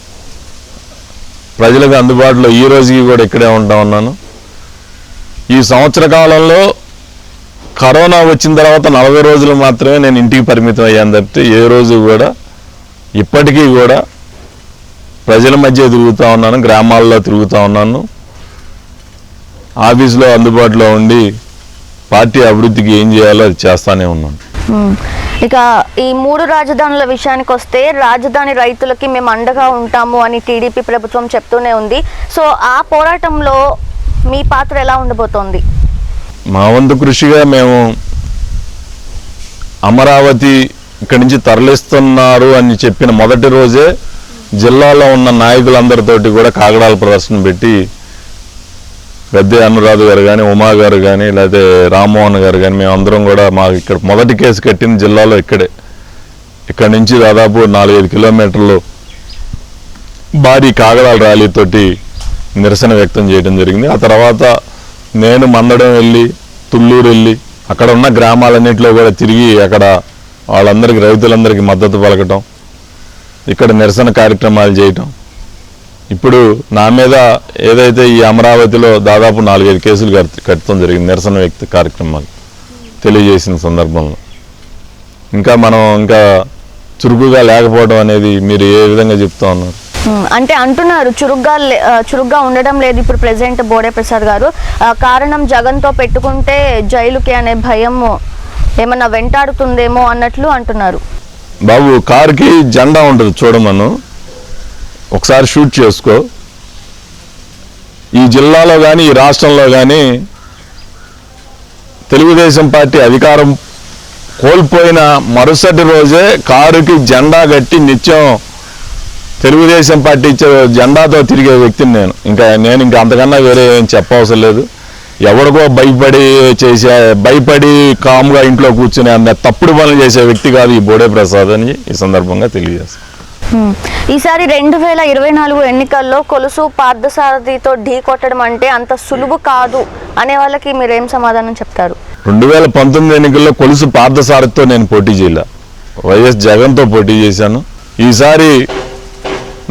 ప్రజలకు అందుబాటులో ఈ రోజుకి కూడా ఇక్కడే ఉంటా ఉన్నాను. ఈ సంవత్సర కాలంలో కరోనా వచ్చిన తర్వాత 40 రోజులు మాత్రమే నేను ఇంటికి పరిమితం అయ్యాను తప్పితే ఏ రోజు కూడా ఇప్పటికీ కూడా ప్రజల మధ్య తిరుగుతూ ఉన్నాను, గ్రామాల్లో తిరుగుతూ ఉన్నాను, ఆఫీసులో అందుబాటులో ఉండి పార్టీ అభివృద్ధికి ఏం చేయాలో అది చేస్తానే ఉన్నాను. ఇక ఈ 3 రాజధానుల విషయానికి వస్తే రాజధాని రైతులకి మేము అండగా ఉంటాము అని టీడీపీ ప్రభుత్వం చెప్తూనే ఉంది. సో ఆ పోరాటంలో మీ పాత్ర ఎలా ఉండబోతోంది? మా వంతు కృషిగా మేము అమరావతి ఇక్కడి నుంచి తరలిస్తున్నారు అని చెప్పిన మొదటి రోజే జిల్లాలో ఉన్న నాయకులందరితోటి కూడా కాగడాల ప్రదర్శన పెట్టి గద్దె అనురాధ గారు కానీ, ఉమా గారు కానీ, లేకపోతే రామ్మోహన్ గారు కానీ మేమందరం కూడా మాకు ఇక్కడ మొదటి కేసు కట్టిన జిల్లాలో ఇక్కడి నుంచి దాదాపు 4-5 కిలోమీటర్లు భారీ కాగడాల ర్యాలీతోటి నిరసన వ్యక్తం చేయడం జరిగింది. ఆ తర్వాత నేను మందడం వెళ్ళి, తుళ్ళూరు వెళ్ళి అక్కడ ఉన్న గ్రామాలన్నింటిలో కూడా తిరిగి అక్కడ వాళ్ళందరికీ, రైతులందరికీ మద్దతు పలకటం, ఇక్కడ నిరసన కార్యక్రమాలు చేయటం. ఇప్పుడు నా మీద ఏదైతే ఈ అమరావతిలో దాదాపు 4-5 కేసులు కట్టడం జరిగింది నిరసన వ్యక్తి కార్యక్రమాలు తెలియజేసిన సందర్భంలో. ఇంకా మనం ఇంకా చురుకుగా లేకపోవడం అనేది మీరు ఏ విధంగా చెప్తా ఉన్నారు? అంటే అంటున్నారు చురుగ్గా ఉండడం లేదు ఇప్పుడు ప్రెసిడెంట్ బోడే ప్రసాద్ గారు. కారణం జగన్తో పెట్టుకుంటే జైలుకి అనే భయం ఏమన్నా వెంటాడుతుందేమో అన్నట్లు అంటున్నారు. బాబు, కారుకి జెండా ఉంటుంది చూడమను, ఒకసారి షూట్ చేసుకో. ఈ జిల్లాలో కానీ ఈ రాష్ట్రంలో కానీ తెలుగుదేశం పార్టీ అధికారం కోల్పోయిన మరుసటి రోజే కారుకి జెండా కట్టి నిత్యం తెలుగుదేశం పార్టీ ఇచ్చే జెండాతో తిరిగే వ్యక్తిని నేను ఇంకా అంతకన్నా వేరే ఏం చెప్పవసరం లేదు. ఎవరికో భయపడి కామ్గా ఇంట్లో కూర్చుని అన్న తప్పుడు పనులు చేసే వ్యక్తి కాదు ఈ బోడే ప్రసాద్ అని ఈ సందర్భంగా తెలియజేస్తాను. ఈసారి 2024 ఎన్నికల్లో కొలుసు పార్థసారథితో ఢీ కొట్టడం అంటే అంత సులువు కాదు అనే వాళ్ళకి మీరేం సమాధానం చెప్తారు? 2019 ఎన్నికల్లో కొలుసు పార్థసారథితో నేను పోటీ చేయలే, వైఎస్ జగన్తో పోటీ చేశాను. ఈసారి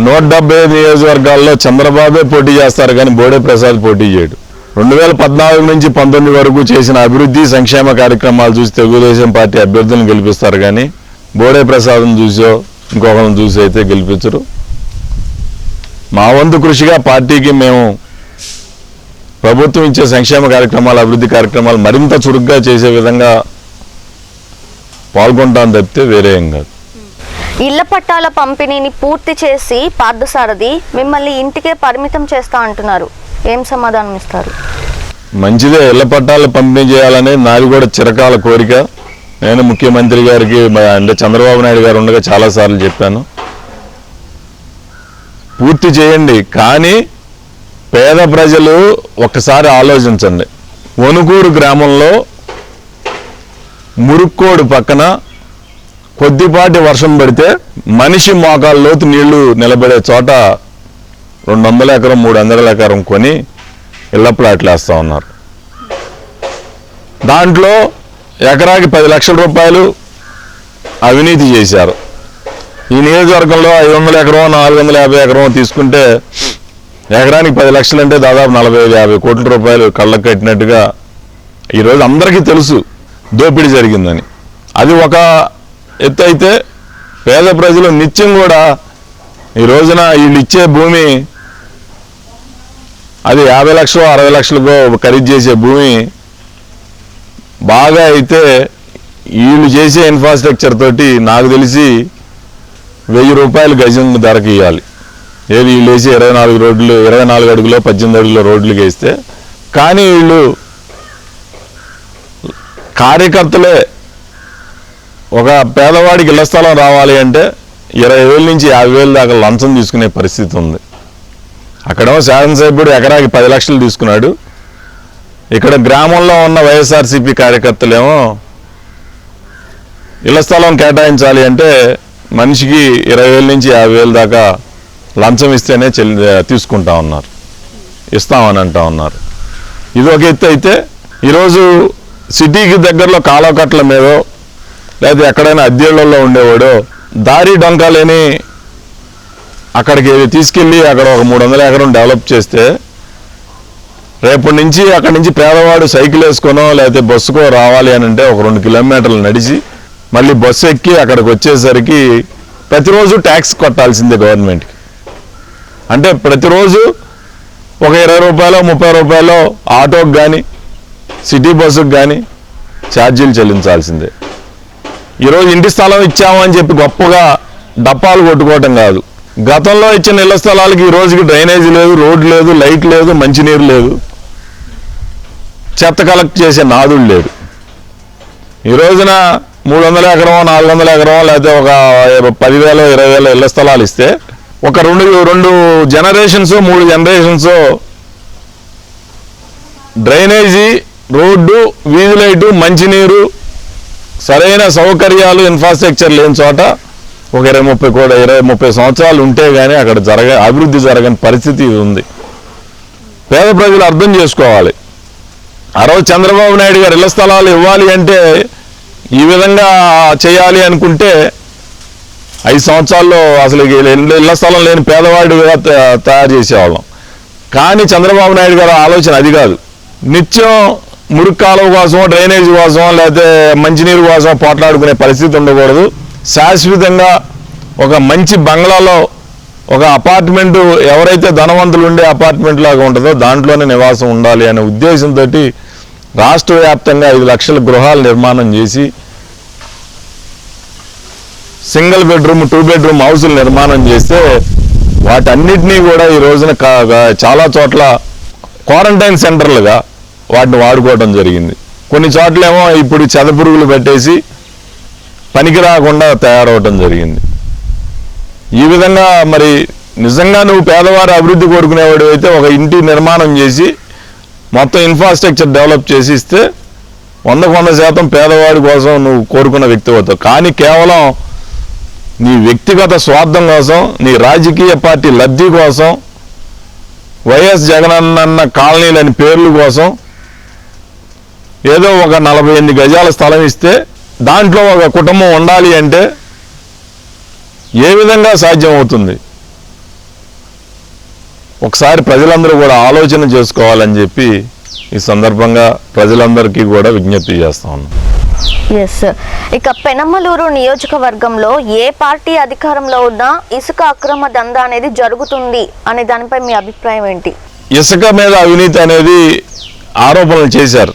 170 నియోజకవర్గాల్లో చంద్రబాబే పోటీ చేస్తారు కానీ బోడే ప్రసాద్ పోటీ చేయడు. 2014 నుంచి 19 వరకు చేసిన అభివృద్ధి సంక్షేమ కార్యక్రమాలు చూసి తెలుగుదేశం పార్టీ అభ్యర్థులను గెలిపిస్తారు కానీ బోడే ప్రసాద్ను చూసో ఇంకొకరిని చూసి అయితే గెలిపించరు. మా వంతు కృషిగా పార్టీకి మేము ప్రభుత్వం ఇచ్చే సంక్షేమ కార్యక్రమాలు అభివృద్ధి కార్యక్రమాలు మరింత చురుగ్గా చేసే విధంగా పాల్గొంటాను తప్పితే వేరే ఏం కాదు. ఇళ్ల పట్టాల పంపిణీని పూర్తి చేసి పార్థసారథి మిమ్మల్ని ఇంటికే పరిమితం చేస్తా అంటున్నారు, ఏం సమాధానం ఇస్తారు? మంచిదే, ఇళ్ల పట్టాలు పంపిణీ చేయాలనేది నాది కూడా చిరకాల కోరిక. నేను ముఖ్యమంత్రి గారికి అంటే చంద్రబాబు నాయుడు గారు ఉండగా చాలాసార్లు చెప్పాను, పూర్తి చేయండి. కానీ పేద ప్రజలు ఒక్కసారి ఆలోచించండి. వణుకూరు గ్రామంలో మురుక్కోడు పక్కన కొద్దిపాటి వర్షం పడితే మనిషి మోకాళ్ళ లోతు నీళ్లు నిలబడే చోట 200 ఎకరం 300 ఎకరం కొని ఇళ్ల ప్లాట్లు వేస్తూ ఉన్నారు. దాంట్లో ఎకరాకి 10 లక్షల రూపాయలు అవినీతి చేశారు. ఈ నియోజకవర్గంలో 500 ఎకరం 450 ఎకరం తీసుకుంటే ఎకరానికి 10 లక్షలు అంటే దాదాపు 40-50 కోట్ల రూపాయలు కళ్ళకు కట్టినట్టుగా ఈరోజు అందరికీ తెలుసు దోపిడీ జరిగిందని. అది ఒక ఎత్తు అయితే పేద ప్రజలు నిత్యం కూడా ఈ రోజున వీళ్ళు ఇచ్చే భూమి అది 50 లక్షలు 60 లక్షలకు ఖరీదు చేసే భూమి బాగా అయితే వీళ్ళు చేసే ఇన్ఫ్రాస్ట్రక్చర్ తోటి నాకు తెలిసి 1000 రూపాయలు గజం ధరకి ఇవ్వాలి. ఏది వీళ్ళు వేసి 24 అడుగులో 18 అడుగులో రోడ్లు వేస్తే. కానీ వీళ్ళు కార్యకర్తలే ఒక పేదవాడికి ఇళ్ల స్థలం రావాలి అంటే 20,000 నుంచి 50,000 దాకా లంచం తీసుకునే పరిస్థితి ఉంది. అక్కడేమో శాసనసభ్యుడు ఎకరాకి 10 లక్షలు తీసుకున్నాడు. ఇక్కడ గ్రామంలో ఉన్న వైఎస్ఆర్సీపీ కార్యకర్తలేమో ఇళ్ల స్థలం కేటాయించాలి అంటే మనిషికి 20,000 నుంచి 50,000 దాకా లంచం ఇస్తేనే తీసుకుంటా ఉన్నారు, ఇస్తామని అంటా ఉన్నారు. ఇది ఒక ఎత్తు అయితే ఈరోజు సిటీకి దగ్గరలో కాలువకట్ల మీదో లేదా ఎక్కడైనా అద్దెళ్లలో ఉండేవాడో దారి డొంక లేని అక్కడికి తీసుకెళ్ళి అక్కడ ఒక 300 ఎకరం డెవలప్ చేస్తే రేపటి నుంచి అక్కడి నుంచి పేదవాడు సైకిల్ వేసుకొనో లేకపోతే బస్సుకో రావాలి అని అంటే ఒక 2 కిలోమీటర్లు నడిచి మళ్ళీ బస్సు ఎక్కి అక్కడికి వచ్చేసరికి ప్రతిరోజు ట్యాక్స్ కట్టాల్సిందే గవర్నమెంట్కి. అంటే ప్రతిరోజు ఒక 20 రూపాయలు 30 రూపాయలు ఆటోకి కానీ సిటీ బస్సుకు కానీ ఛార్జీలు చెల్లించాల్సిందే. ఈరోజు ఇంటి స్థలం ఇచ్చామని చెప్పి గొప్పగా డప్పాలు కొట్టుకోవటం కాదు. గతంలో ఇచ్చిన ఇళ్ల స్థలాలకి ఈ రోజుకి డ్రైనేజీ లేదు, రోడ్డు లేదు, లైట్ లేదు, మంచినీరు లేదు, చెత్త కలెక్ట్ చేసే నాదుడు లేడు. ఈ రోజున 300 ఎకరం 400 ఎకరం లేకపోతే ఒక 10,000 20,000 ఇళ్ల స్థలాలు ఇస్తే ఒక 2 జనరేషన్స్ 3 జనరేషన్స్ డ్రైనేజీ, రోడ్డు, వీధి లైటు, మంచినీరు, సరైన సౌకర్యాలు ఇన్ఫ్రాస్ట్రక్చర్ లేని చోట ఒక 20-30 సంవత్సరాలు ఉంటే కానీ అక్కడ అభివృద్ధి జరగని పరిస్థితి ఉంది. పేద ప్రజలు అర్థం చేసుకోవాలి. ఆ రోజు చంద్రబాబు నాయుడు గారు ఇళ్ల స్థలాలు ఇవ్వాలి అంటే ఈ విధంగా చేయాలి అనుకుంటే 5 సంవత్సరాల్లో అసలు ఇళ్ల స్థలం లేని పేదవాడిగా తయారు చేసేవాళ్ళం. కానీ చంద్రబాబు నాయుడు గారు ఆలోచన అది కాదు. నిత్యం మురికి కాలువ కోసం, డ్రైనేజ్ కోసం, లేకపోతే మంచినీరు కోసం పోట్లాడుకునే పరిస్థితి ఉండకూడదు. శాశ్వతంగా ఒక మంచి బంగ్లాలో ఒక అపార్ట్మెంటు ఎవరైతే ధనవంతులు ఉండే అపార్ట్మెంట్ లాగా ఉంటుందో దాంట్లోనే నివాసం ఉండాలి అనే ఉద్దేశంతో రాష్ట్ర వ్యాప్తంగా 5 లక్షల గృహాలు నిర్మాణం చేసి సింగిల్ బెడ్రూమ్ 2 బెడ్రూమ్ హౌసులు నిర్మాణం చేస్తే వాటన్నిటినీ కూడా ఈ రోజున చాలా చోట్ల క్వారంటైన్ సెంటర్లుగా వాటిని వాడుకోవడం జరిగింది. కొన్ని చోట్లేమో ఇప్పుడు చెదపురుగులు పెట్టేసి పనికి రాకుండా తయారవటం జరిగింది. ఈ విధంగా మరి నిజంగా నువ్వు పేదవారి అభివృద్ధి కోరుకునేవాడు అయితే ఒక ఇంటి నిర్మాణం చేసి మొత్తం ఇన్ఫ్రాస్ట్రక్చర్ డెవలప్ చేసి ఇస్తే 100% పేదవాడి కోసం నువ్వు కోరుకున్న వ్యక్తి అవుతావు. కానీ కేవలం నీ వ్యక్తిగత స్వార్థం కోసం, నీ రాజకీయ పార్టీ లబ్ధి కోసం, వైఎస్ జగనన్న కాలనీలని పేర్ల కోసం ఏదో ఒక 48 గజాల స్థలం ఇస్తే దాంట్లో ఒక కుటుంబం ఉండాలి అంటే ఏ విధంగా సాధ్యం అవుతుంది? ఒకసారి ప్రజలందరూ కూడా ఆలోచన చేసుకోవాలని చెప్పి ఈ సందర్భంగా ప్రజలందరికీ కూడా విజ్ఞప్తి చేస్తా ఉన్నాం. ఎస్, ఇక పెనమలూరు నియోజకవర్గంలో ఏ పార్టీ అధికారంలో ఉన్నా ఇసుక అక్రమ దందా అనేది జరుగుతుంది అనే దానిపై మీ అభిప్రాయం ఏంటి? ఇసుక మీద అవినీతి అనేది ఆరోపణలు చేశారు,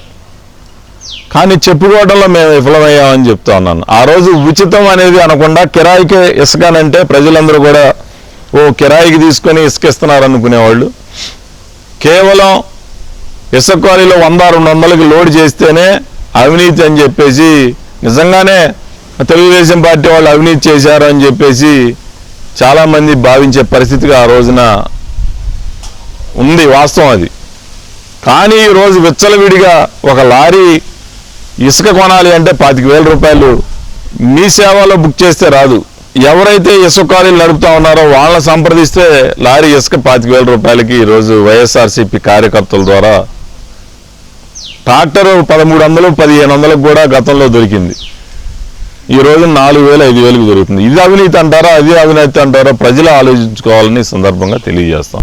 కానీ చెప్పుకోవడంలో మేము విఫలమయ్యామని చెప్తా ఉన్నాను. ఆ రోజు ఉచితం అనేది అనకుండా కిరాయికే ఇసుకనంటే ప్రజలందరూ కూడా కిరాయికి తీసుకొని ఇసుక ఇస్తున్నారు అనుకునేవాళ్ళు. కేవలం ఇసుక క్వారీలో 100-200కి లోడ్ చేస్తేనే అవినీతి అని చెప్పేసి, నిజంగానే తెలుగుదేశం పార్టీ వాళ్ళు అవినీతి చేశారు అని చెప్పేసి చాలామంది భావించే పరిస్థితిగా ఆ రోజున ఉంది, వాస్తవం అది. కానీ ఈరోజు విచ్చలవిడిగా ఒక లారీ ఇసుక కొనాలి అంటే 25,000 రూపాయలు మీ సేవలో బుక్ చేస్తే రాదు. ఎవరైతే ఇసుక క్వారీలు నడుపుతా ఉన్నారో వాళ్ళని సంప్రదిస్తే లారీ ఇసుక 25,000 రూపాయలకి ఈరోజు వైఎస్ఆర్సీపీ కార్యకర్తల ద్వారా ట్రాక్టర్ 1300-1500 కూడా గతంలో దొరికింది. ఈరోజు 4,000-5,000కి దొరుకుతుంది. ఇది అవినీతి అంటారా, అది అవినీతి అంటారా? ప్రజలు ఆలోచించుకోవాలని సందర్భంగా తెలియజేస్తాం.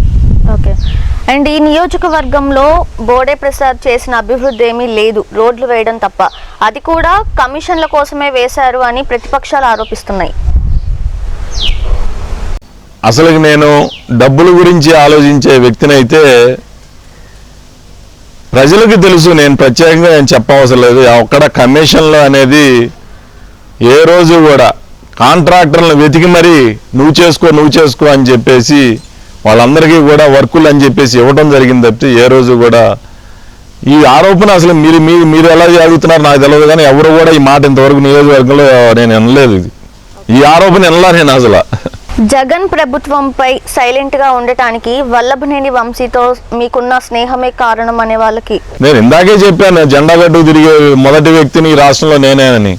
ఓకే. అండ్ ఈ నియోజకవర్గంలో బోడే ప్రసాద్ చేసిన అభివృద్ధి ఏమీ లేదు, రోడ్లు వేయడం తప్ప. అది కూడా కమిషన్ల కోసమే వేశారు అని ప్రతిపక్షాలు ఆరోపిస్తున్నాయి. అసలు నేను డబ్బుల గురించి ఆలోచించే వ్యక్తినైతే ప్రజలకు తెలుసు, నేను ప్రత్యేకంగా నేను చెప్పవసరం లేదు. ఒక్కడ కమిషన్లు అనేది ఏ రోజు కూడా కాంట్రాక్టర్లను వెతికి మరీ నువ్వు చేసుకో అని చెప్పేసి వాళ్ళందరికీ కూడా వర్కులు అని చెప్పేసి ఇవ్వడం జరిగింది తప్పితే ఏ రోజు కూడా ఈ ఆరోపణ అసలు మీరు ఎలా అడుగుతున్నారు నాకు తెలియదు, కానీ ఎవరు కూడా ఈ మాట ఇంతవరకు నియోజకవర్గంలో నేను వినలేదు. ఈ ఆరోపణ వినలా నేను అసలు. జగన్ ప్రభుత్వంపై సైలెంట్ గా ఉండటానికి వల్లభనేని వంశీతో మీకున్న స్నేహమే కారణం అనే వాళ్ళకి నేను ఇందాకే చెప్పాను, జెండా గడ్డు తిరిగే మొదటి వ్యక్తిని ఈ రాష్ట్రంలో నేనేనని.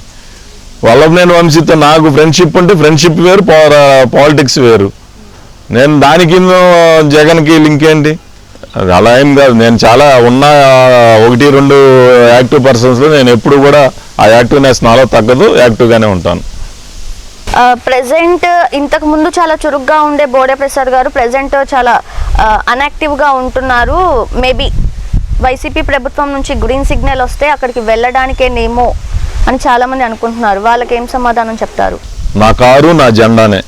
వల్లభనేని వంశీతో నాకు ఫ్రెండ్షిప్ ఉంటే ఫ్రెండ్షిప్ వేరు, పాలిటిక్స్ వేరు. నేను దానికి జగన్కి లింక్ ఏంటి? అది అలా ఏం కాదు. నేను చాలా ఉన్న 1-2 యాక్టివ్ పర్సన్స్లో నేను ఎప్పుడు కూడా ఆ యాక్టివ్నెస్ నాలో తగ్గదు, యాక్టివ్గానే ఉంటాను. ప్రెసెంట్ ఇంతకు ముందు చాలా చురుగ్గా ఉండే బోడే ప్రసాద్ గారు ప్రెసెంట్ చాలా అన్యాక్టివ్గా ఉంటున్నారు. మేబీ వైసీపీ ప్రభుత్వం నుంచి గ్రీన్ సిగ్నల్ వస్తే అక్కడికి వెళ్ళడానికేనేమో అని చాలామంది అనుకుంటున్నారు. వాళ్ళకి ఏం సమాధానం చెప్తారు? నా కారు నా జెండానే.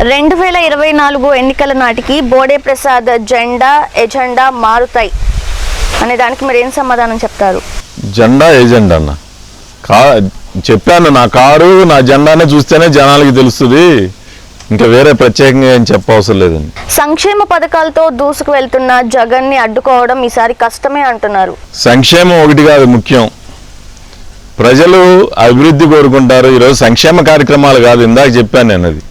2024 ఎన్నికల నాటికి బోడే ప్రసాద్ ఎజెండా మారుతాయి అనే దానికి మీరు ఏం సమాధానం చెప్తారు? జెండా ఎజెండా అన్న చెప్పాను, నా కారు నా జెండానే చూస్తేనే జనాలకి తెలుస్తుంది, ఇంకా వేరే ప్రత్యేకంగా ఏం చెప్పవసరం లేదండి. సంక్షేమ పథకాలతో దూసుకు వెళ్తున్న జగన్ ని అడ్డుకోవడం ఈసారి కష్టమే అంటున్నారు. సంక్షేమం ఒకటి కాదు ముఖ్యం, ప్రజలు అభివృద్ధి కోరుకుంటారు. ఈరోజు సంక్షేమ కార్యక్రమాలు కాదు, ఇందాక చెప్పాను నేను, అది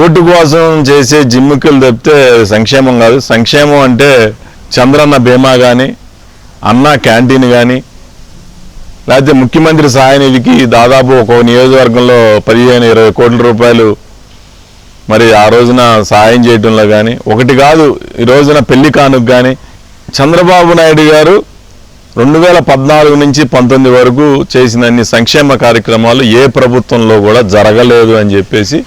ఓటు కోసం చేసే జిమ్మికలు తప్పితే సంక్షేమం కాదు. సంక్షేమం అంటే చంద్రన్న బీమా కానీ, అన్న క్యాంటీన్ కానీ, లేకపోతే ముఖ్యమంత్రి సహాయ నిధికి దాదాపు ఒక నియోజకవర్గంలో 15-20 కోట్ల రూపాయలు మరి ఆ రోజున సహాయం చేయడంలో కానీ, ఒకటి కాదు ఈ రోజున పెళ్లి కానుక కానీ, చంద్రబాబు నాయుడు గారు 2014 నుంచి 19 వరకు చేసినన్ని సంక్షేమ కార్యక్రమాలు ఏ ప్రభుత్వంలో కూడా జరగలేదు అని చెప్పేసి,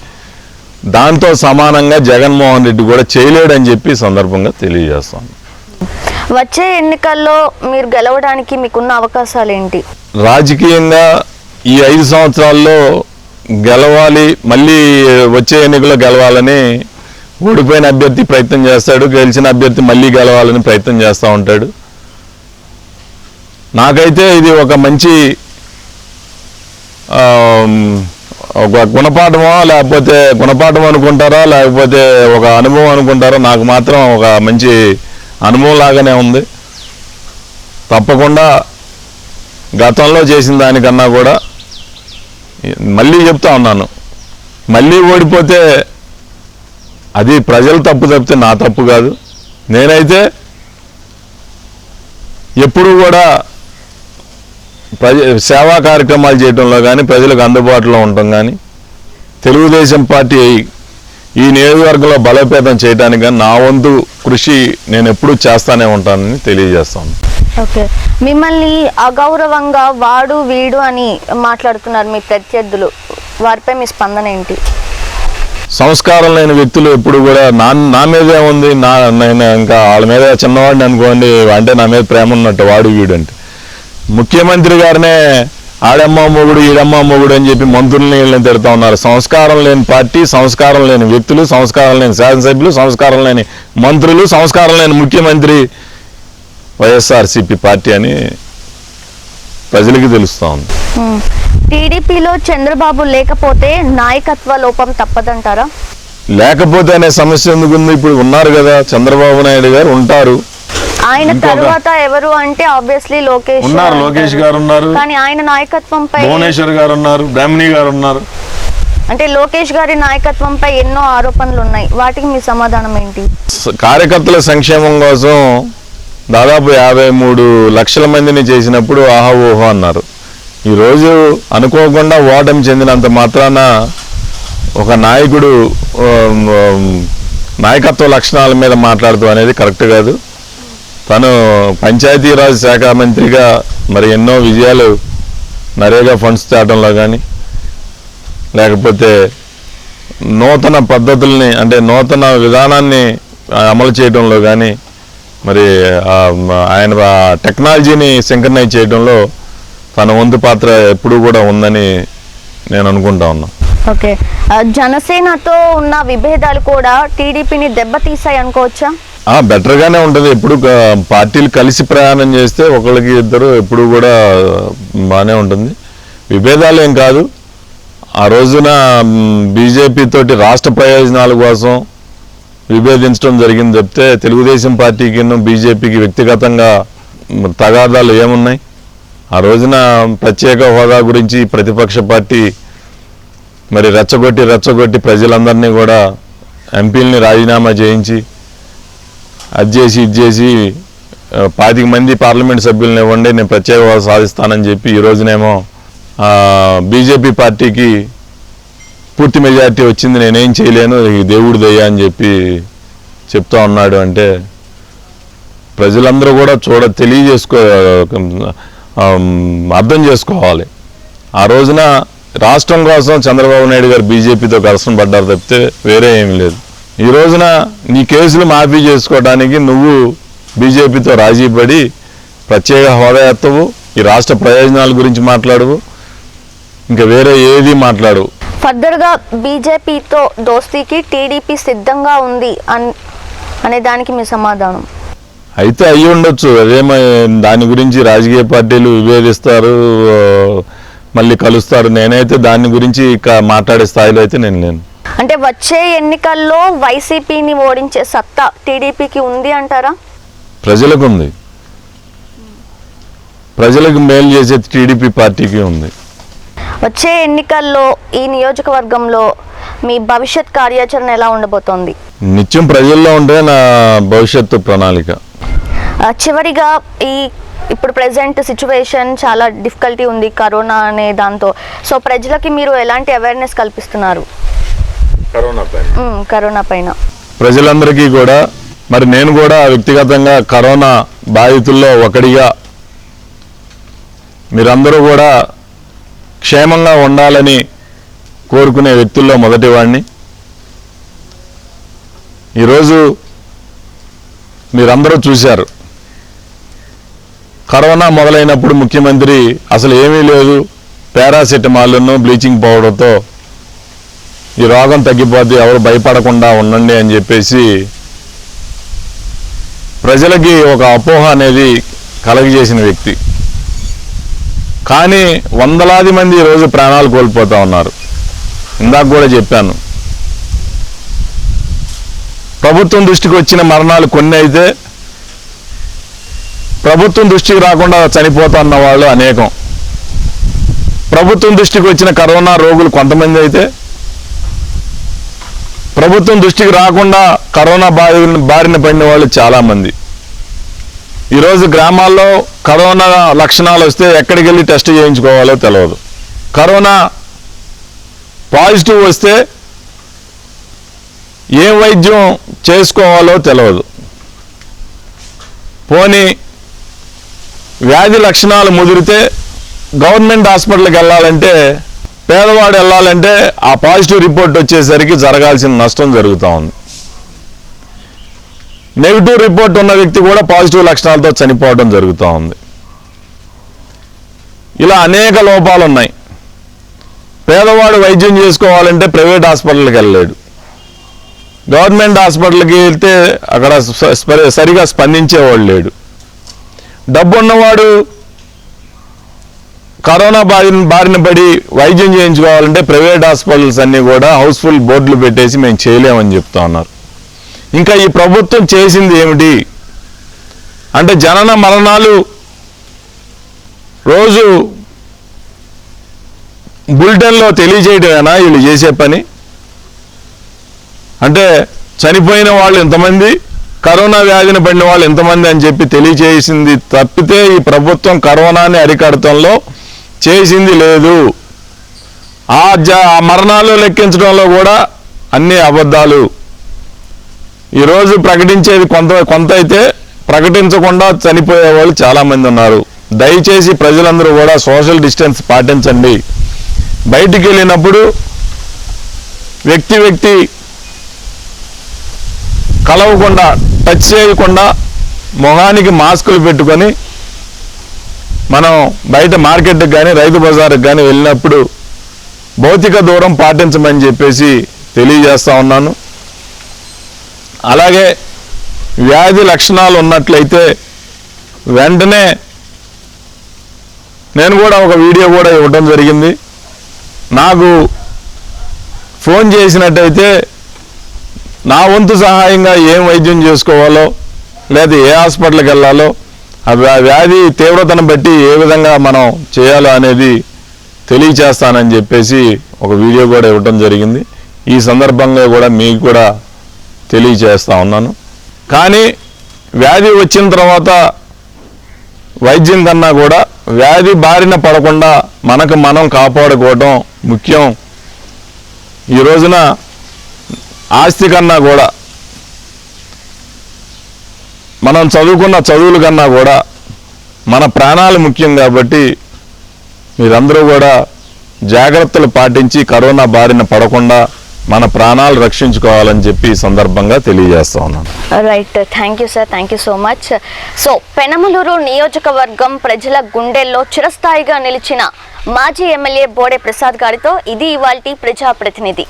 దాంతో సమానంగా జగన్మోహన్ రెడ్డి కూడా చేయలేడని చెప్పి సందర్భంగా తెలియజేస్తాను. వచ్చే ఎన్నికల్లో మీరు గెలవడానికి మీకున్న అవకాశాలు ఏంటి? రాజకీయంగా ఈ 5 సంవత్సరాల్లో గెలవాలి, మళ్ళీ వచ్చే ఎన్నికల్లో గెలవాలని ఓడిపోయిన అభ్యర్థి ప్రయత్నం చేస్తాడు, గెలిచిన అభ్యర్థి మళ్ళీ గెలవాలని ప్రయత్నం చేస్తూ ఉంటాడు. నాకైతే ఇది ఒక మంచి ఒక గుణపాఠమో లేకపోతే గుణపాఠం అనుకుంటారా లేకపోతే ఒక అనుభవం అనుకుంటారా, నాకు మాత్రం ఒక మంచి అనుభవం లాగానే ఉంది. తప్పకుండా గతంలో చేసిన దానికన్నా కూడా మళ్ళీ చెప్తా ఉన్నాను, మళ్ళీ ఓడిపోతే అది ప్రజలు తప్పు తప్పితే నా తప్పు కాదు. నేనైతే ఎప్పుడూ కూడా సేవా కార్యక్రమాలు చేయడంలో కానీ ప్రజలకు అందుబాటులో ఉండటం కానీ తెలుగుదేశం పార్టీ ఈ నియోజకవర్గంలో బలోపేతం చేయడానికి కానీ నా వంతు కృషి నేను ఎప్పుడూ చేస్తానే ఉంటానని తెలియజేస్తాను. ఓకే, మిమ్మల్ని అగౌరవంగా వాడు వీడు అని మాట్లాడుతున్నారు మీ ప్రత్యర్థులు, వారిపై మీ స్పందన ఏంటి? సంస్కారం లేని వ్యక్తులు ఎప్పుడు కూడా నా మీదే ఉంది, నేను ఇంకా వాళ్ళ మీద చిన్నవాడిని అనుకోండి, అంటే నా మీద ప్రేమ ఉన్నట్టు వాడు వీడు అంటే. ముఖ్యమంత్రి గారినే ఆడమ్మ మొగుడు ఈడమ్మ మొగుడు అని చెప్పి మంత్రుల్ని వీళ్ళని తిడుతూ ఉన్నారు. సంస్కారం లేని పార్టీ, సంస్కారం లేని వ్యక్తులు, సంస్కారం లేని శాసనసభ్యులు, సంస్కారం లేని మంత్రులు, సంస్కారం లేని ముఖ్యమంత్రి వైఎస్ఆర్సీపీ పార్టీ అని ప్రజలకి తెలుస్తూ ఉంది. టీడీపీలో చంద్రబాబు లేకపోతే నాయకత్వ లోపం తప్పదంటారా? లేకపోతే అనే సమస్య ఎందుకుంది? ఇప్పుడు ఉన్నారు కదా, చంద్రబాబు నాయుడు గారు ఉంటారు. ఆయన తర్వాత ఎవరు అంటే ఆబ్వియస్లీ లోకేష్ ఉన్నారు, లోకేష్ గారు ఉన్నారు, కానీ ఆయన నాయకత్వంపై భువనేశ్వర్ గారు ఉన్నారు, బ్రాహ్మణి గారు ఉన్నారు. అంటే లోకేష్ గారి నాయకత్వంపై ఎన్నో ఆరోపణలు ఉన్నాయి, వాటికి మీ సమాధానం ఏంటి? కార్యకర్తల సంక్షేమం కోసం దాదాపు 53 లక్షల మందిని చేసినప్పుడు ఆహా ఓహో అన్నారు. ఈరోజు అనుకోకుండా ఓటమి చెందినంత మాత్రాన ఒక నాయకుడు నాయకత్వ లక్షణాల మీద మాట్లాడుతూ అనేది కరెక్ట్ కాదు. తను పంచాయతీరాజ్ శాఖ మంత్రిగా మరి ఎన్నో విజయాలు నరేగా ఫండ్స్ తేవడంలో కానీ లేకపోతే నూతన పద్ధతుల్ని అంటే నూతన విధానాన్ని అమలు చేయడంలో కానీ మరి ఆయన టెక్నాలజీని సింక్రనైజ్ చేయడంలో తన వంతు పాత్ర ఎప్పుడూ కూడా ఉందని నేను అనుకుంటా ఉన్నా. ఓకే, జనసేనతో ఉన్న విభేదాలు కూడా టీడీపీని దెబ్బతీసాయి అనుకోవచ్చా? బెటర్గానే ఉంటుంది. ఎప్పుడు పార్టీలు కలిసి ప్రయాణం చేస్తే ఒకళ్ళకి ఇద్దరు ఎప్పుడు కూడా బాగానే ఉంటుంది. విభేదాలు ఏం కాదు. ఆ రోజున బీజేపీ తోటి రాష్ట్ర ప్రయోజనాల కోసం విభేదించడం జరిగింది చెప్తే తెలుగుదేశం పార్టీకి బీజేపీకి వ్యక్తిగతంగా తగాదాలు ఏమున్నాయి? ఆ రోజున ప్రత్యేక హోదా గురించి ప్రతిపక్ష పార్టీ మరి రెచ్చగొట్టి ప్రజలందరినీ కూడా ఎంపీలని రాజీనామా చేయించి అది చేసి ఇది చేసి 25 మంది పార్లమెంట్ సభ్యులను ఇవ్వండి నేను ప్రత్యేక హోదా సాధిస్తానని చెప్పి ఈ రోజునేమో బీజేపీ పార్టీకి పూర్తి మెజారిటీ వచ్చింది, నేనేం చేయలేను, దేవుడి దయ్యా అని చెప్పి చెప్తా ఉన్నాడు. అంటే ప్రజలందరూ కూడా అర్థం చేసుకోవాలి. ఆ రోజున రాష్ట్రం కోసం చంద్రబాబు నాయుడు గారు బీజేపీతో ఘర్షణ పడ్డారు తప్పితే వేరే ఏమీ లేదు. ఈ రోజున నీ కేసులు మాఫీ చేసుకోవడానికి నువ్వు బీజేపీతో రాజీ పడి ప్రత్యేక హోదా ఎత్తవు, ఈ రాష్ట్ర ప్రయోజనాల గురించి మాట్లాడవు, ఇంకా వేరే ఏది మాట్లాడవు. ఫర్దర్గా బీజేపీతో దోస్తీకి టీడీపీ సిద్ధంగా ఉంది అనే దానికి మీ సమాధానం? అయితే అయ్యి ఉండొచ్చు, అదేమో దాని గురించి రాజకీయ పార్టీలు విభేదిస్తారు, మళ్ళీ కలుస్తారు. నేనైతే దాని గురించి మాట్లాడే స్థాయిలో అయితే నేను లేను. అంటే వచ్చే ఎన్నికల్లో వైసీపీని ఓడించే సత్తా టీడీపీకి ఉంది అంటారా? ప్రజలకు ఉంది, ప్రజలకు మేలు చేసే టీడీపీ పార్టీకి ఉంది. వచ్చే ఎన్నికల్లో ఈ నియోజకవర్గంలో మీ భవిష్యత్ కార్యాచరణ ఎలా ఉండబోతోంది? నిత్యం ప్రజల్లో ఉంటే నా భవిష్యత్తు ప్రణాళిక. చివరిగా ఇప్పుడు ప్రెసెంట్ సిచ్యువేషన్ చాలా డిఫికల్టీ ఉంది కరోనా అనే దాంతో, సో ప్రజలకి మీరు ఎలాంటి అవేర్నెస్ కల్పిస్తున్నారు కరోనా పైన? ప్రజలందరికీ కూడా మరి నేను కూడా వ్యక్తిగతంగా కరోనా బాధితుల్లో ఒకడిగా మీరందరూ కూడా క్షేమంగా ఉండాలని కోరుకునే వ్యక్తుల్లో మొదటి వాడిని. ఈరోజు మీరందరూ చూశారు, కరోనా మొదలైనప్పుడు ముఖ్యమంత్రి అసలు ఏమీ లేదు, పారాసెటమాల్ను బ్లీచింగ్ పౌడర్తో ఈ రోగం తగ్గిపోద్ది, ఎవరు భయపడకుండా ఉండండి అని చెప్పేసి ప్రజలకి ఒక అపోహ అనేది కలగజేసిన వ్యక్తి. కానీ వందలాది మంది ఈరోజు ప్రాణాలు కోల్పోతూ ఉన్నారు. ఇందాక కూడా చెప్పాను, ప్రభుత్వం దృష్టికి వచ్చిన మరణాలు కొన్ని అయితే ప్రభుత్వం దృష్టికి రాకుండా చనిపోతున్న వాళ్ళు అనేకం. ప్రభుత్వం దృష్టికి వచ్చిన కరోనా రోగులు కొంతమంది అయితే ప్రభుత్వం దృష్టికి రాకుండా కరోనా బారిన పడిన వాళ్ళు చాలామంది. ఈరోజు గ్రామాల్లో కరోనా లక్షణాలు వస్తే ఎక్కడికి వెళ్ళి టెస్ట్ చేయించుకోవాలో తెలియదు. కరోనా పాజిటివ్ వస్తే ఏ వైద్యం చేసుకోవాలో తెలియదు. పోనీ వ్యాధి లక్షణాలు ముదిరితే గవర్నమెంట్ హాస్పిటల్కి వెళ్ళాలంటే, పేదవాడు వెళ్ళాలంటే ఆ పాజిటివ్ రిపోర్ట్ వచ్చేసరికి జరగాల్సిన నష్టం జరుగుతూ ఉంది. నెగిటివ్ రిపోర్ట్ ఉన్న వ్యక్తి కూడా పాజిటివ్ లక్షణాలతో చనిపోవడం జరుగుతూ ఉంది. ఇలా అనేక లోపాలు ఉన్నాయి. పేదవాడు వైద్యం చేసుకోవాలంటే ప్రైవేట్ హాస్పిటల్కి వెళ్ళలేడు. గవర్నమెంట్ హాస్పిటల్కి వెళ్తే అక్కడ సరిగా స్పందించేవాడు లేడు. డబ్బున్నవాడు కరోనా బారిన పడి వైద్యం చేయించుకోవాలంటే ప్రైవేట్ హాస్పిటల్స్ అన్నీ కూడా హౌస్ఫుల్ బోర్డులు పెట్టేసి మేము చేయలేమని చెప్తా ఉన్నారు. ఇంకా ఈ ప్రభుత్వం చేసింది ఏమిటి అంటే, జనన మరణాలు రోజు బులెటిన్లో తెలియజేయడమేనా వీళ్ళు చేసే పని? అంటే చనిపోయిన వాళ్ళు ఎంతమంది, కరోనా వ్యాధిని పడిన వాళ్ళు ఎంతమంది అని చెప్పి తెలియజేసింది తప్పితే ఈ ప్రభుత్వం కరోనాని అరికడతంలో చేసింది లేదు. ఆ మరణాలు లెక్కించడంలో కూడా అన్ని అబద్ధాలు. ఈరోజు ప్రకటించేది కొంత అయితే ప్రకటించకుండా చనిపోయే వాళ్ళు చాలామంది ఉన్నారు. దయచేసి ప్రజలందరూ కూడా సోషల్ డిస్టెన్స్ పాటించండి. బయటికి వెళ్ళినప్పుడు వ్యక్తి కలవకుండా, టచ్ చేయకుండా, మొహానికి మాస్కులు పెట్టుకొని మనం బయట మార్కెట్కి కానీ రైతు బజార్కి కానీ వెళ్ళినప్పుడు భౌతిక దూరం పాటించమని చెప్పేసి తెలియజేస్తా ఉన్నాను. అలాగే వ్యాధి లక్షణాలు ఉన్నట్లయితే వెంటనే నేను కూడా ఒక వీడియో కూడా ఇవ్వడం జరిగింది. నాకు ఫోన్ చేసినట్టయితే నా వంతు సహాయంగా ఏం వైద్యం చేసుకోవాలో లేదా ఏ హాస్పిటల్కి వెళ్ళాలో, ఆ వ్యాధి తీవ్రతను బట్టి ఏ విధంగా మనం చేయాలో అనేది తెలియచేస్తానని చెప్పేసి ఒక వీడియో కూడా ఇవ్వడం జరిగింది. ఈ సందర్భంగా కూడా మీకు కూడా తెలియచేస్తా ఉన్నాను. కానీ వ్యాధి వచ్చిన తర్వాత వైద్యం కన్నా కూడా వ్యాధి బారిన పడకుండా మనకు మనం కాపాడుకోవటం ముఖ్యం. ఈ రోజున ఆస్తి కన్నా కూడా, మనం చదువుకున్న చదువుల కన్నా కూడా మన ప్రాణాలు ముఖ్యం. కాబట్టి మీరందరూ కూడా జాగ్రత్తలు పాటించి కరోనా బారిన పడకుండా మన ప్రాణాలు రక్షించుకోవాలని చెప్పి ఈ సందర్భంగా తెలియజేస్తా ఉన్నాను. Right, thank you sir, thank you so much. So Penamaluru నియోజకవర్గం ప్రజల గుండెల్లో చిరస్థాయిగా నిలిచిన మాజీ ఎమ్మెల్యే బోడే ప్రసాద్ గారితో ఇది ఇవాల్టి ప్రజాప్రతినిధి.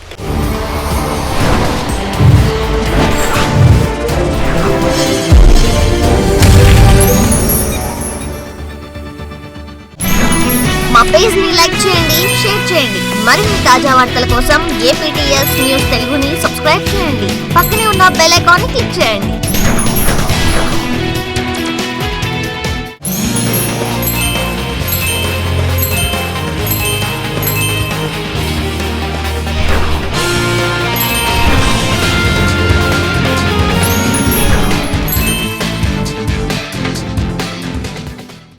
మా పేజ్ ని లైక్ చేయండి, షేర్ చేయండి. మరిన్ని తాజా వార్తల కోసం APTS న్యూస్ తెలుగుని సబ్స్క్రైబ్ చేయండి. పక్కనే ఉన్న బెల్ ఐకాన్ ని క్లిక్ చేయండి.